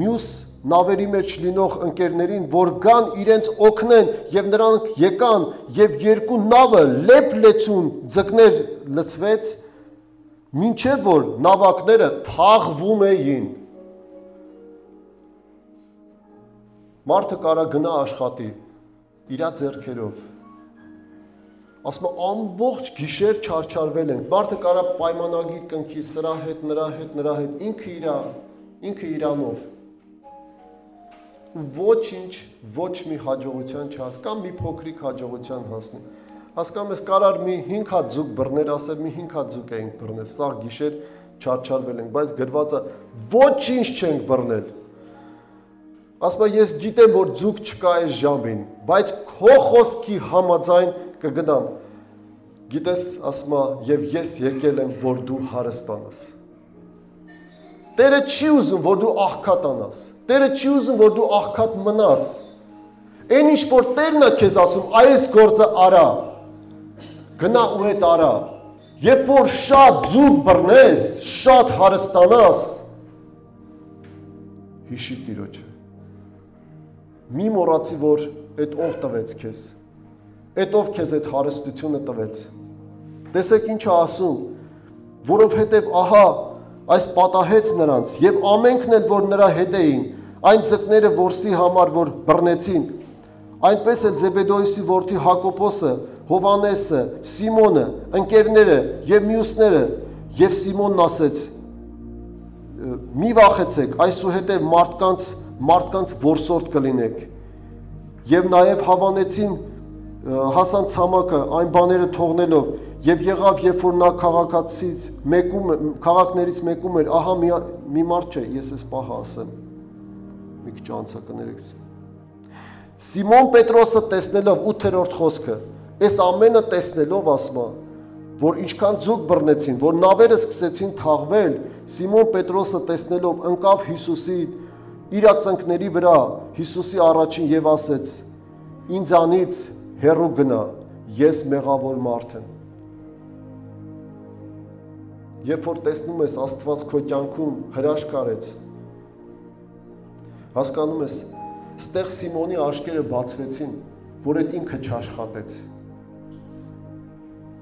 S1: մյուս նավերի մեջ լինող ընկերներին, որ գան իրենց օգնեն, եւ նրանք եկան, եւ երկու նավը լեփ-լեցուն ձկներ լցվեց, մինչեւ որ նավակները թաղվում էին։ Մարդը կարա գնա աշխատի իր ձեռքերով։ Ասում է ամբողջ գիշեր չարչարվել ենք։ Մարդը կարա պայմանագիր կնքի սրա հետ, նրա հետ, ինքը իրանով։ Ոչինչ, ոչ մի հաջողության չհասնի, կամ մի փոքրիկ հաջողության հասնի։ Հասկանում ես, կարար մի 5 հատ ձուկ բռներ, ասել մի 5 հատ ձուկ էինք բռնել, սաղ գիշեր չարչարվել ենք, բայց գրված է ոչինչ չենք բռնել։ Ասում է ես գիտեմ, որ ձուկ չկա այս ժամին, բայց քո խոսքի համաձայն կգնամ։ Գիտես, ասում է, եւ ես եկել եմ, որ դու հարստանաս։ Տերը չի ուզում, որ դու աղքատանաս։ Տերը չի ուզում, որ դու աղքատ մնաս։ Այն ինչ որ Տերն է քեզ ասում, այս գործը արա։ Գնա ու հետ արա։ Երբ որ շատ ձուկ բռնես, շատ հարստանաս, հիշի Տիրոջը։ Մի մոռացի, որ այդ ով տվեց քեզ։ Այդ ով քեզ այդ հարստությունը տվեց։ Տեսեք ինչ է ասում, որովհետև ահա այս պատահեց նրանց եւ ամենքն էլ որ նրա հետ էին, այն ձկները որսի համար որ բռնեցին, այնպես էլ Զեբեդոյի որդի Հակոբոսը, Հովանեսը, Սիմոնը, ընկերները եւ մյուսները, եւ Սիմոնն ասեց. մի վախեցեք, այսուհետև մարդկանց որսորդ կլինեք։ Եւ նաեւ հավանեցին հասան ցամաքը այն բաները թողնելով եւ եղավ երբ որ նա քաղաքներից մեկում էր, ահա մի մարդ չէ, ես էս պահը ասեմ։ Մի քիչ անցա կներեք։ Սիմոն Պետրոսը տեսնելով 8-րդ խոսքը, այս ամենը տեսնելով ասма, որ ինչքան ձուկ բռնեցին, որ նավերը սկսեցին թաղվել, Սիմոն Պետրոսը տեսնելով ընկավ Հիսուսի իր ծնկների վրա, Հիսուսի առաջին եւ ասեց. ինձանից հեռու գնա, ես մեղավոր մարդ եմ։ Երբ որ տեսնում ես Աստված քո կյանքում հրաշք արեց, հասկանում ես, ստեղ Սիմոնի աշկերը բացվեցին, որ այդ ինքը չաշխատեց։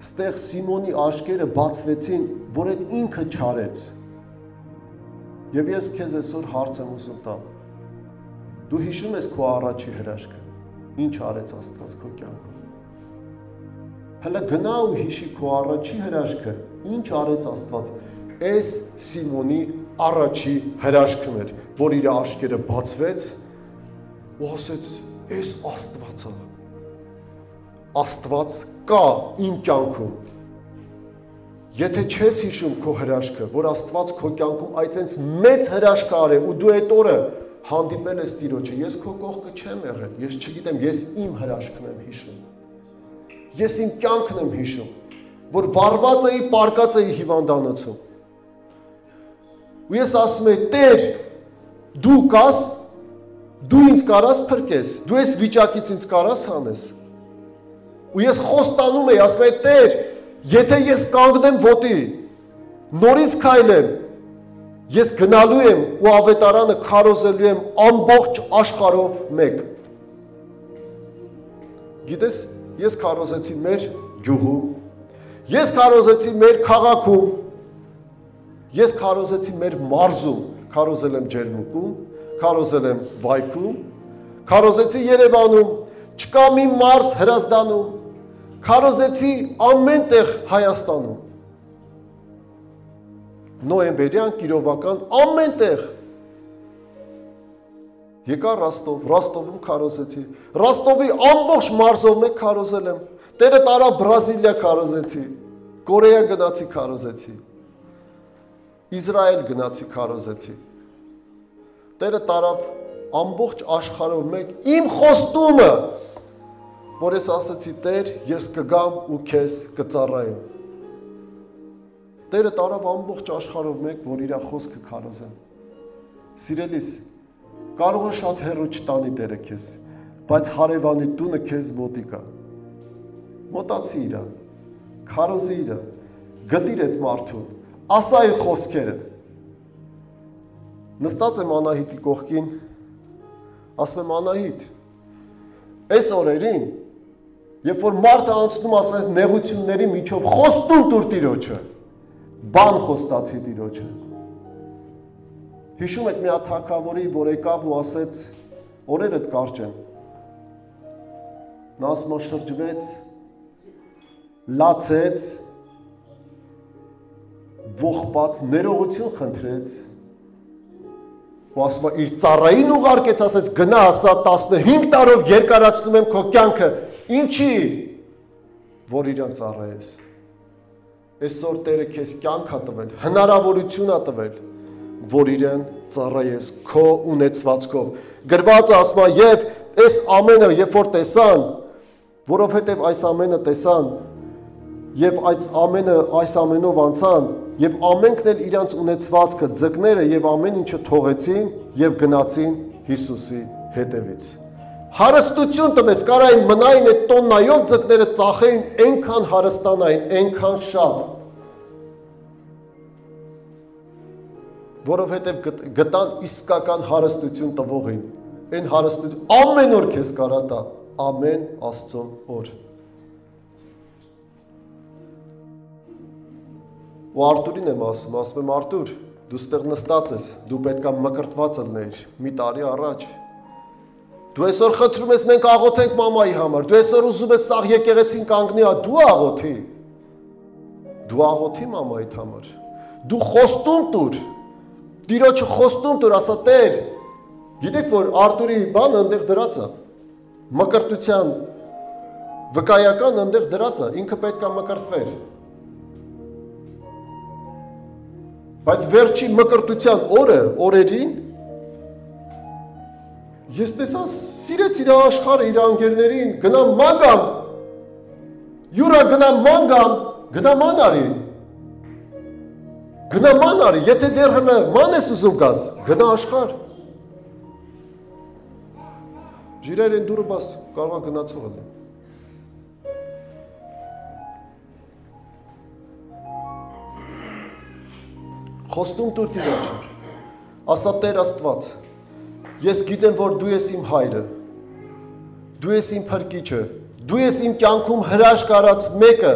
S1: Ստեղ Սիմոնի աշկերը բացվեցին, որ այդ ինքը չարեց։ Եվ ես քեզ այսօր հարց եմ ուզում տալ։ Դու հիշում ես քո առաջի հրաշքը, ինչ արեց Աստված քո կյանքում։ Հələ գնա ու հիշի քո առաջի հրաշքը, ինչ արեց Աստված։ Այս Սիմոնի առաջի հրաշքն էր, որ իր աշկերը բացվեց ու ասեց. «Այս Աստվածը, Աստված կա իմ կյանքում»։ Եթե չես հիշում քո հրաշքը, որ Աստված քո կյանքում այդպես մեծ հրաշք արել ու դու այդ օրը հանդիպել ես Տիրոջը, ես քո կողքը չեմ եղել, ես չգիտեմ, ես իմ հրաշքն եմ հիշում։ Ես իմ կյանքն եմ հիշում, որ վառված էի, պարկած էի հիվանդանոցում։ Ու ես ասում եմ, Տեր, դու կաս, դու ինձ կարաս փրկես, դու այս վիճակից ինձ կարաս հանես։ Ու ես խոստանում եմ, ասում եմ, Տեր, եթե ես կանգնեմ ոտի, նորից քայլեմ, ես գնալու եմ ու ավետարանը քարոզելու եմ ամբողջ աշխարհով մեկ։ Գիտես, ես քարոզեցի մեր գյուղում, ես քարոզեցի մեր քաղաքում, ես քարոզեցի մեր մարզում, քարոզել եմ Ջերմուկում, քարոզել եմ Վայքում, քարոզեցի Երևանում, չկա մի մարզ Հրազդանում, քարոզեցի ամեն տեղ Հայաստանում։ Նոյեմբերյան, Կիրովական, ամեն տեղ։ Եկա Ռաստով, Ռաստովում քարոզեցի։ Ռաստովի ամբողջ մարզով մեկ քարոզել եմ։ Տերը տարա Բրազիլիա քարոզեցի։ Կորեա գնացի քարոզեցի։ Իսրայել գնացի քարոզեցի։ Տերը տարավ ամբողջ աշխարհով մեկ իմ խոստումը, որ ես ասացի Տեր, ես կգամ ու քեզ կծառայեմ։ Տերը տարավ ամբողջ աշխարհով մեկ, որ իր խոսքը քարոզեն։ Սիրելիս, կարող է շատ հեռու չտանի Տերը քեզ, բայց հարևանի տունը քեզ մոտիկ է։ Մոտացի իրան, քարոզի իրան, գտիր այդ մարդուն, ասա իր խոսքերը։ Նստած եմ Անահիտի կողքին, ասում եմ Անահիտ, այս օրերին, երբ որ մարդը անցնում ասես նեղությունների միջով, խոստում տուր Տիրոջը, բան խոստացի Տիրոջը։ Հիշում եք մի հատ թագավորի, որ եկավ ու ասեց, օրերդ կարճ են։ Նա ասում շրջվեց, լացեց, ողբաց, ներողություն խնդրեց, ու ասում իր ծառային ուղարկեց, ասեց գնա ասա 15 տարով երկարացնում եմ քո կյանքը, ինչի, որ իրան ծառայես։ Այսօր Տերը քեզ կյանք ա տվել, հնարավորություն ա տվել, որ իրան ծառայես քո ունեցվածքով։ Գրված է ասում եւ այս ամենը, երբ որ տեսան, որովհետեւ այս ամենը տեսան, եւ այս ամենով անցան, եւ ամենքն էլ իրանց ունեցվածքը, ձկները եւ ամեն ինչը թողեցին եւ գնացին Հիսուսի հետևից։ Հարստություն տվեց, կարային մնային այդ տոննայով ձկները ծախեին, այնքան հարստանային, այնքան շատ։ Որովհետեւ գտան իսկական հարստություն տվողին, այն հարստություն ամեն օր քեզ կարա տա, ամեն Աստծո օր։ Ու Արտուրին եմ ասում եմ Արտուր, դու ստեղ նստած ես, դու պետքա մկրտված ելնեիր մի տարի առաջ։ Դու այսօր խնդրում ես մենք աղոթենք մամայի համար, դու այսօր ուզում ես սաղ եկեղեցին կանգնի, դու աղոթի։ Դու աղոթի մամայիդ համար։ Դու խոստում տուր։ Տիրոջը խոստում տուր, ասա Տեր, գիտեք որ Արտուրի բանը այնտեղ դրած է։ Մկրտության վկայական այնտեղ դրած է, ինքը պետքա մկրտվեր։ Բայց վերջի մկրտության օրերին ես տեսա սիրեց իր աշխարհը, իր անգերներին, գնամ ման գամ, յուրա գնամ ման գամ, գնամ ման արի, գնամ ման արի, եթե դեռ հնա ման ես ուզում գաս, գնա աշխարհ, ժիրեր են դուրը բաս, կարող է գնացող է։ Խոստում տուր Տիրոջը, ասա Տեր Աստված, ես գիտեմ, որ դու ես իմ հայրը, դու ես իմ փրկիչը, դու ես իմ կյանքում հրաշք արած մեկը,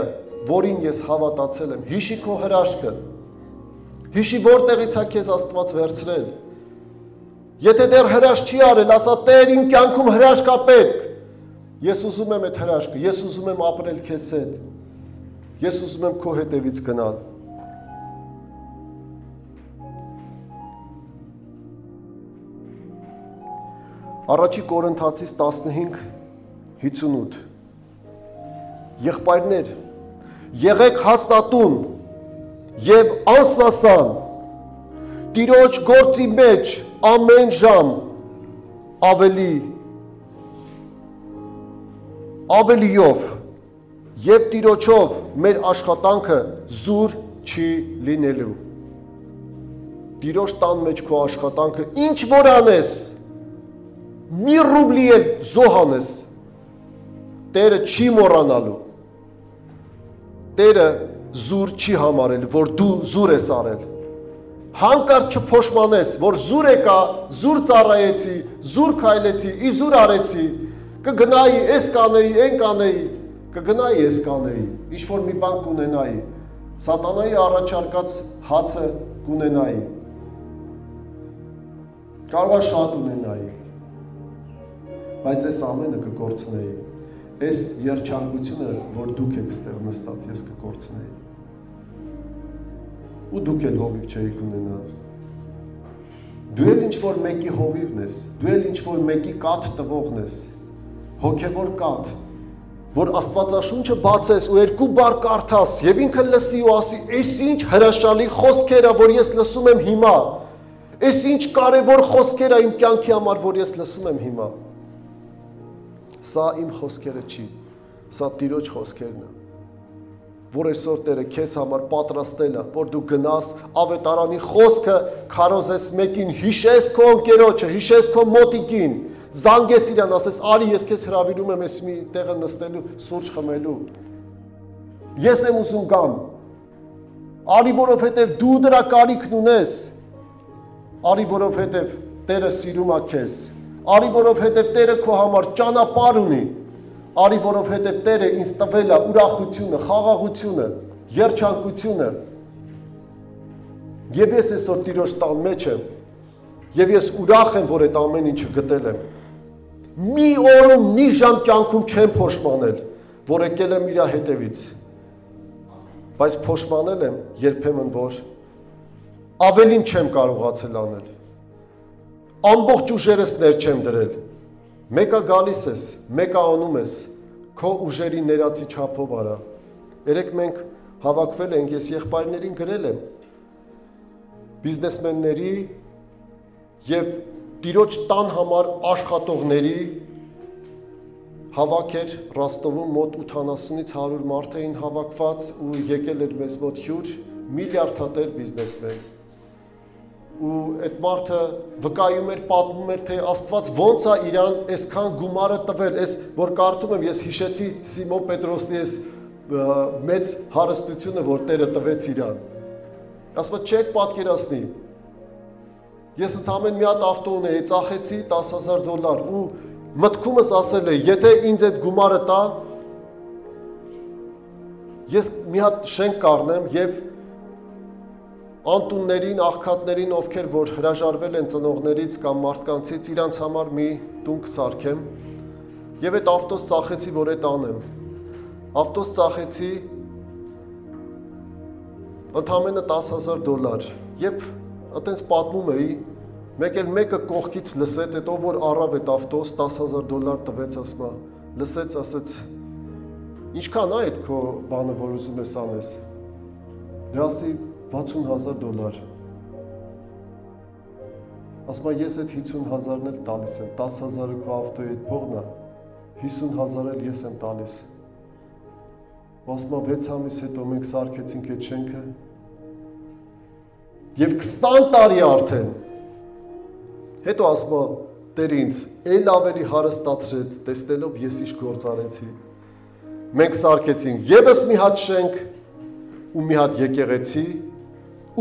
S1: որին ես հավատացել եմ, հիշի քո հրաշքը, հիշի որտեղից է քեզ Աստված վերցրել, եթե դեռ հրաշք չի արել, ասա Տեր իմ կյանքում հրաշք ա պետք, ես ուզում եմ այդ հրաշքը, ես ուզում եմ ապրել քեզ հետ, ես ուզում եմ քո հետևից գնալ, Առաջի Կորինթացիս 15:58 Եղբայրներ, եղեք հաստատուն եւ անսասան Տիրոջ գործի մեջ ամեն ժամ ավելիով եւ Տիրոջով մեր աշխատանքը զուր չի լինելու Տիրոջ տան մեջ քո աշխատանքը ինչ որ անես մի ռուբլի էլ զոհանես, Տերը չի մոռանալու, Տերը զուր չի համարել, որ դու զուր ես արել, հանկարծ չփոշմանես, որ զուր եկա, զուր ծառայեցի, զուր քայլեցի, իզուր արեցի, կգնայի, էս կանեի, այն կանեի, կգնայի, էս կանեի, ինչ-որ մի բան կունենայի, սատանայի առաջարկած հացը կունենայի, կարող է շատ ունենայի, բայց այս ամենը կկորցնեի, այս երջանկությունը, որ դուք եք ստեղ նստած, ես կկորցնեի, ու դուք էլ հովիվ չէիք ունենա, դու էլ ինչ-որ մեկի հովիվն ես, դու էլ ինչ-որ մեկի կաթ տվողն ես, հոգևոր կաթ, որ Աստվածաշունչը բացես ու երկու բառ կարդաս եւ ինքը լսի ու ասի, «Էս ինչ հրաշալի խոսքեր ա, որ ես լսում եմ հիմա»։ Այս ինչ կարևոր խոսքեր է իմ կյանքի համար, որ ես լսում եմ հիմա։ Սա իմ խոսքերը չի, սա Տիրոջ խոսքերն են, որ այսօր Տերը քեզ համար պատրաստել է, որ դու գնաս ավետարանի խոսքը քարոզես մեկին, հիշես քո ընկերոջը, հիշես քո մոտիկին, զանգես իրան, ասես արի ես քեզ հրավիրում եմ այս մի տեղը նստելու, սուրճ խմելու։ Ես եմ ուզում գամ։ Արի, որովհետև դու դրա կարիքն ունես։ Արի, որովհետև Տերը սիրում է քեզ։ Արի, որովհետև Տերը քո համար ճանապարհ ունի։ Արի, որովհետև Տերը ինձ տվել է ուրախությունը, խաղաղությունը, երջանկությունը։ Եվ ես այսօր Տիրոջ տան մեջ եմ, եւ ես ուրախ եմ, որ այդ ամեն ինչը գտել եմ։ Մի օրում, մի ժամ կյանքում չեմ փոշմանել, որ եկել եմ իր հետևից։ Բայց փոշմանել եմ երբեմն, որ ավելին չեմ կարողացել անել։ Ամբողջ ուժերս ներ չեմ դրել։ Մեկը գալիս ես, մեկը անում ես, քո ուժերի ներածի չափով արա։ Երեք մենք հավաքվել ենք, ես եղբայրներին գրել եմ, բիզնեսմենների եւ Տիրոջ տան համար աշխատողների հավաք էր Ռոստովում, մոտ 80-ից 100 մարդ էին հավաքված ու եկել էր մեզ մոտ հյուր, միլիարդատեր բիզնեսմեն։ Ու այդ մարդը վկայում էր, պատմում էր, թե Աստված ոնց է իրան այսքան գումարը տվել, այս որ կարդում եմ, ես հիշեցի Սիմոն Պետրոսի այս մեծ հարստությունը, որ Տերը տվեց իրան։ Ասում չեք պատկերացնի։ Ես ընդամենը մի հատ ավտո ունեի, ծախեցի $10,000 ու մտքումս ասել է, եթե ինձ այդ գումարը տա, ես մի հատ շենք կառնեմ եւ անտուններին, աղքատներին, ովքեր որ հրաժարվել են ծնողներից կամ մարդկանցից, իրանց համար մի տուն կսարքեմ եւ այդ ավտոս ծախեցի, որ այդ անեմ։ Ավտոս ծախեցի ընդամենը $10,000 եւ այտենց պատմում էի, մեկ էլ մեկը կողքից լսեց, հետո որ առավ այդ ավտոս $10,000 տվեց, ասма, լսեց, ասեց, ինչքան է այդ քո բանը, որ ուզում ես անես։ Դրասի $60,000։ Ասма, ես այդ 50,000-ն էլ տալիս եմ, 10,000-ը քո ավտոյի այդ փողն է, 50,000 էլ ես եմ տալիս։ Ասма, 6 ամիս հետո մենք սարքեցինք այդ շենքը եւ 20 տարի արդեն։ Հետո ասма, Տեր ինձ էլ ավելի հարստացրեց, տեսնելով ես ինչ գործ արեցի։ Մենք սարքեցինք եւս մի հատ շենք ու մի հատ եկեղեցի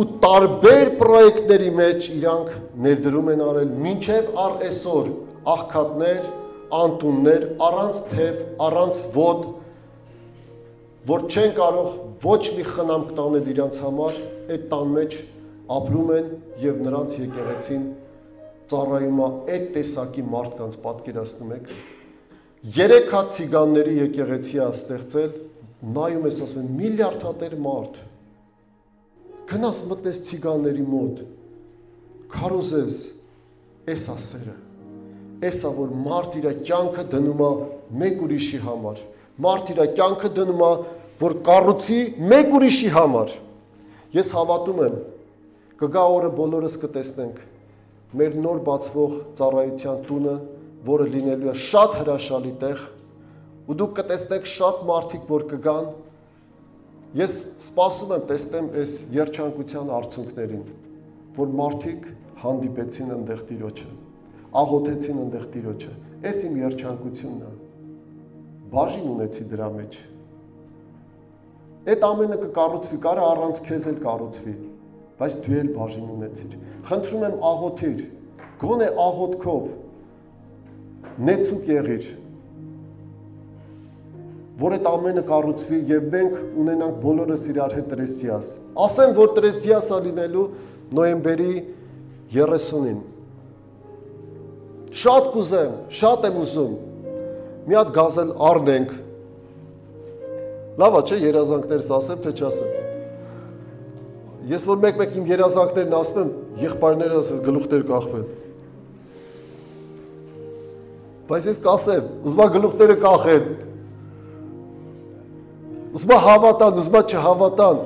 S1: ու տարբեր պրոյեկտների մեջ իրանք ներդրում են արել մինչև առ այսօր աղքատներ, անտուններ, առանց թև, առանց ոտ, որ չեն կարող ոչ մի խնամք տանել իրանց համար, այդ տան մեջ ապրում են եւ նրանց եկեղեցին ծառայում է այդ տեսակի մարդկանց, պատկերացնում եք։ 3 հատ ցիգանների եկեղեցի է ստեղծել, նայում ես ասում են միլիարդատեր մարդ։ Գնաս մտնես ցիգանների մոտ, քարոզես, էս է սերը։ Էս է որ մարդ իր կյանքը դնում է մեկ ուրիշի համար։ Մարդ իր կյանքը դնում է, որ կառուցի մեկ ուրիշի համար։ Ես հավատում եմ, կգա օրը բոլորս կտեսնենք մեր նոր բացվող ծառայության տունը, որը լինելու է շատ հրաշալի տեղ, ու դուք կտեսնեք շատ մարդիկ, որ կգան։ Ես սպասում եմ տեսնեմ այս երջանկության արդյունքներին, որ մարդիկ հանդիպեցին այնտեղ Տիրոջը, աղոթեցին այնտեղ Տիրոջը։ Այս իմ երջանկությունն է։ Բաժին ունեցի դրա մեջ։ Այդ ամենը կկառուցվի, կարա առանց քեզ էլ կառուցվի, բայց դու էլ բաժին ունեցիր։ Խնդրում եմ աղոթիր, գոնե աղոթքով նեցուկ եղիր, որ այդ ամենը կառուցվի եւ մենք ունենանք բոլորս իրար հետ տրեսիաս։ Ասեմ, որ տրեսիասը լինելու նոյեմբերի 30-ին։ Շատ կուզեմ, շատ եմ ուզում։ Մի հատ գազել առնենք։ Լավ է, չէ, երազանքներս ասեմ, թե չասեմ։ Ես որ մեկ-մեկ իմ երազանքներն ասում եմ, եղբայրները ասես գլուխներ կախվեն։ Բայց ես կասեմ, ուզում եմ գլուխները կախեն։ Ուզում եմ հավատան, ուզում եմ չհավատան։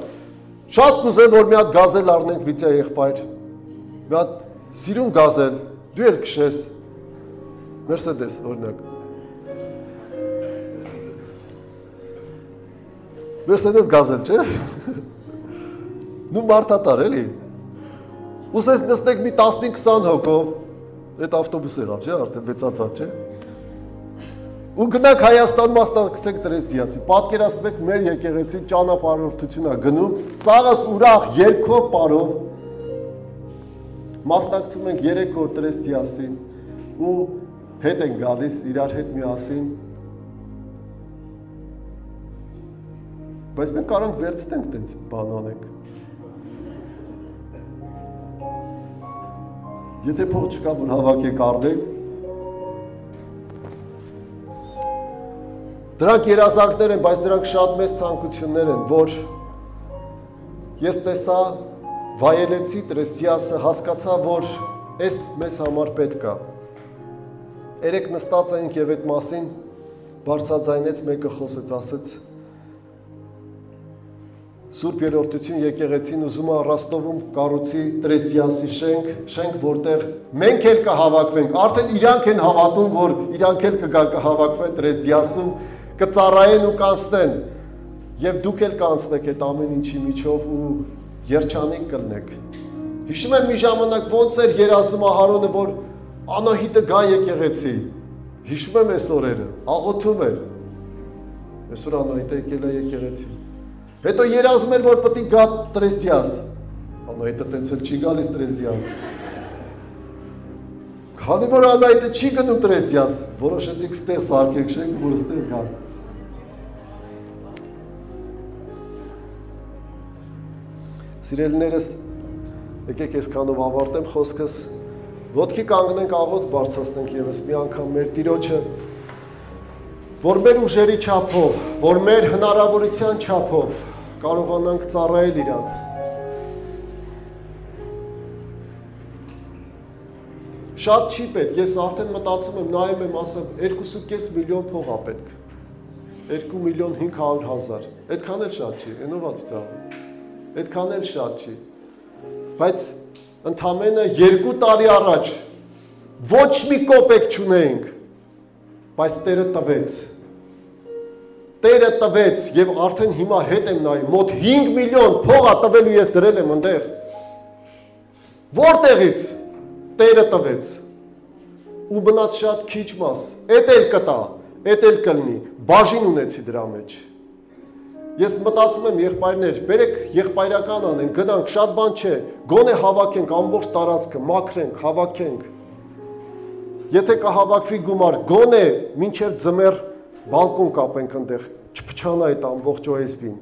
S1: Շատ կուզեմ, որ մի հատ գազել առնենք վիճա եղբայր։ Մի հատ Սիրում գազել, դու էլ քշես Mercedes օրինակ։ Mercedes գազել, չէ՞։ Նու մարդատար էլի։ Ուսես նստեք մի 15-20 հոգով, այդ ավտոբուս եղավ, չէ՞, արդեն մեծացած, չէ՞։ Ու գնաք Հայաստան մասնակցեք Տրես Դիասի։ Պատկերացնեք մեր եկեղեցի ճանապարհորդություն է գնում, սաղս ուրախ երգով պարով մասնակցում ենք 3 օր Տրես Դիասին ու հետ են գալիս իրար հետ միասին։ Բայց մենք կարանք վերցնենք տենց բան անենք։ Եթե փող չկա, որ հավաքեք արդենք, դրանք երազանքներ են, բայց դրանք շատ մեծ ցանկություններ են, որ ես տեսա, վայելեցի Տրես Դիասը, հասկացա, որ այս մեզ համար պետք է։ Երեք նստած էինք եւ այդ մասին բարձրաձայնեց մեկը խոսեց, ասեց Սուրբ Երրորդություն եկեղեցին ուզում է Ռոստովում կառուցի Տրես Դիասի շենք, որտեղ մենք էլ կհավաքվենք, արդեն իրանք են հավատում, որ իրանք էլ կհավաքվեն Տրես Դիասում, կծառայեն ու կանցնեն, եւ դուք էլ կանցնեք այդ ամեն ինչի միջով ու երջանիկ կլնեք։ Հիշում եմ մի ժամանակ ոնց էր երազում Ահարոնը, որ Անահիտը գա եկեղեցի։ Հիշում եմ այս օրերը, աղոթում էր։ Այսօր Անահիտը եկել է եկեղեցի։ Հետո երազում էր, որ պետք է գա Տրես Դիաս։ Անահիտը տենց էլ չի գալիս Տրես Դիաս։ Քանի որ Անահիտը չի գնում Տրես Դիաս, որոշեցիք ստեղ սարքեք շենք, որ ստեղ գա։ Սիրելիներս, եկեք այսքանով ավարտեմ խոսքս, ոտքի կանգնենք աղոթ բարձրացնենք եւս մի անգամ մեր Տիրոջը, որ մեր ուժերի չափով, որ մեր հնարավորության չափով կարողանանք ծառայել իրան։ Շատ չի պետք, ես արդեն մտածում եմ, նայում եմ, ասեմ, 2.5 միլիոն փող է պետք, 2.5 միլիոն, այդքան էլ շատ չի, ենոված ծավալ, այդքան էլ շատ չի, բայց ընդամենը 2 տարի առաջ ոչ մի կոպեկ չունեինք, բայց Տերը տվեց, Տերը տվեց և արդեն հիմա հետ եմ նայում, մոտ 5 միլիոն փող է տվելու ես դրել եմ ընդեղ, որտեղից Տերը տվեց, ու մնաց շատ քիչ մաս, էդ էլ կտա, էդ էլ կլնի, բաժին ունեցի դրա մեջ, ես մտածում եմ եղբայրներ, բերեք եղբայրական անենք, գնանք, շատ բան չէ, գոնե հավաքենք ամբողջ տարածքը, մաքրենք, հավաքենք, եթե կհավաքվի գումար, գոնե մինչև ձմեռ բալկոն կապենք ընդեղ, չփչանա այդ ամբողջ OSB-ին,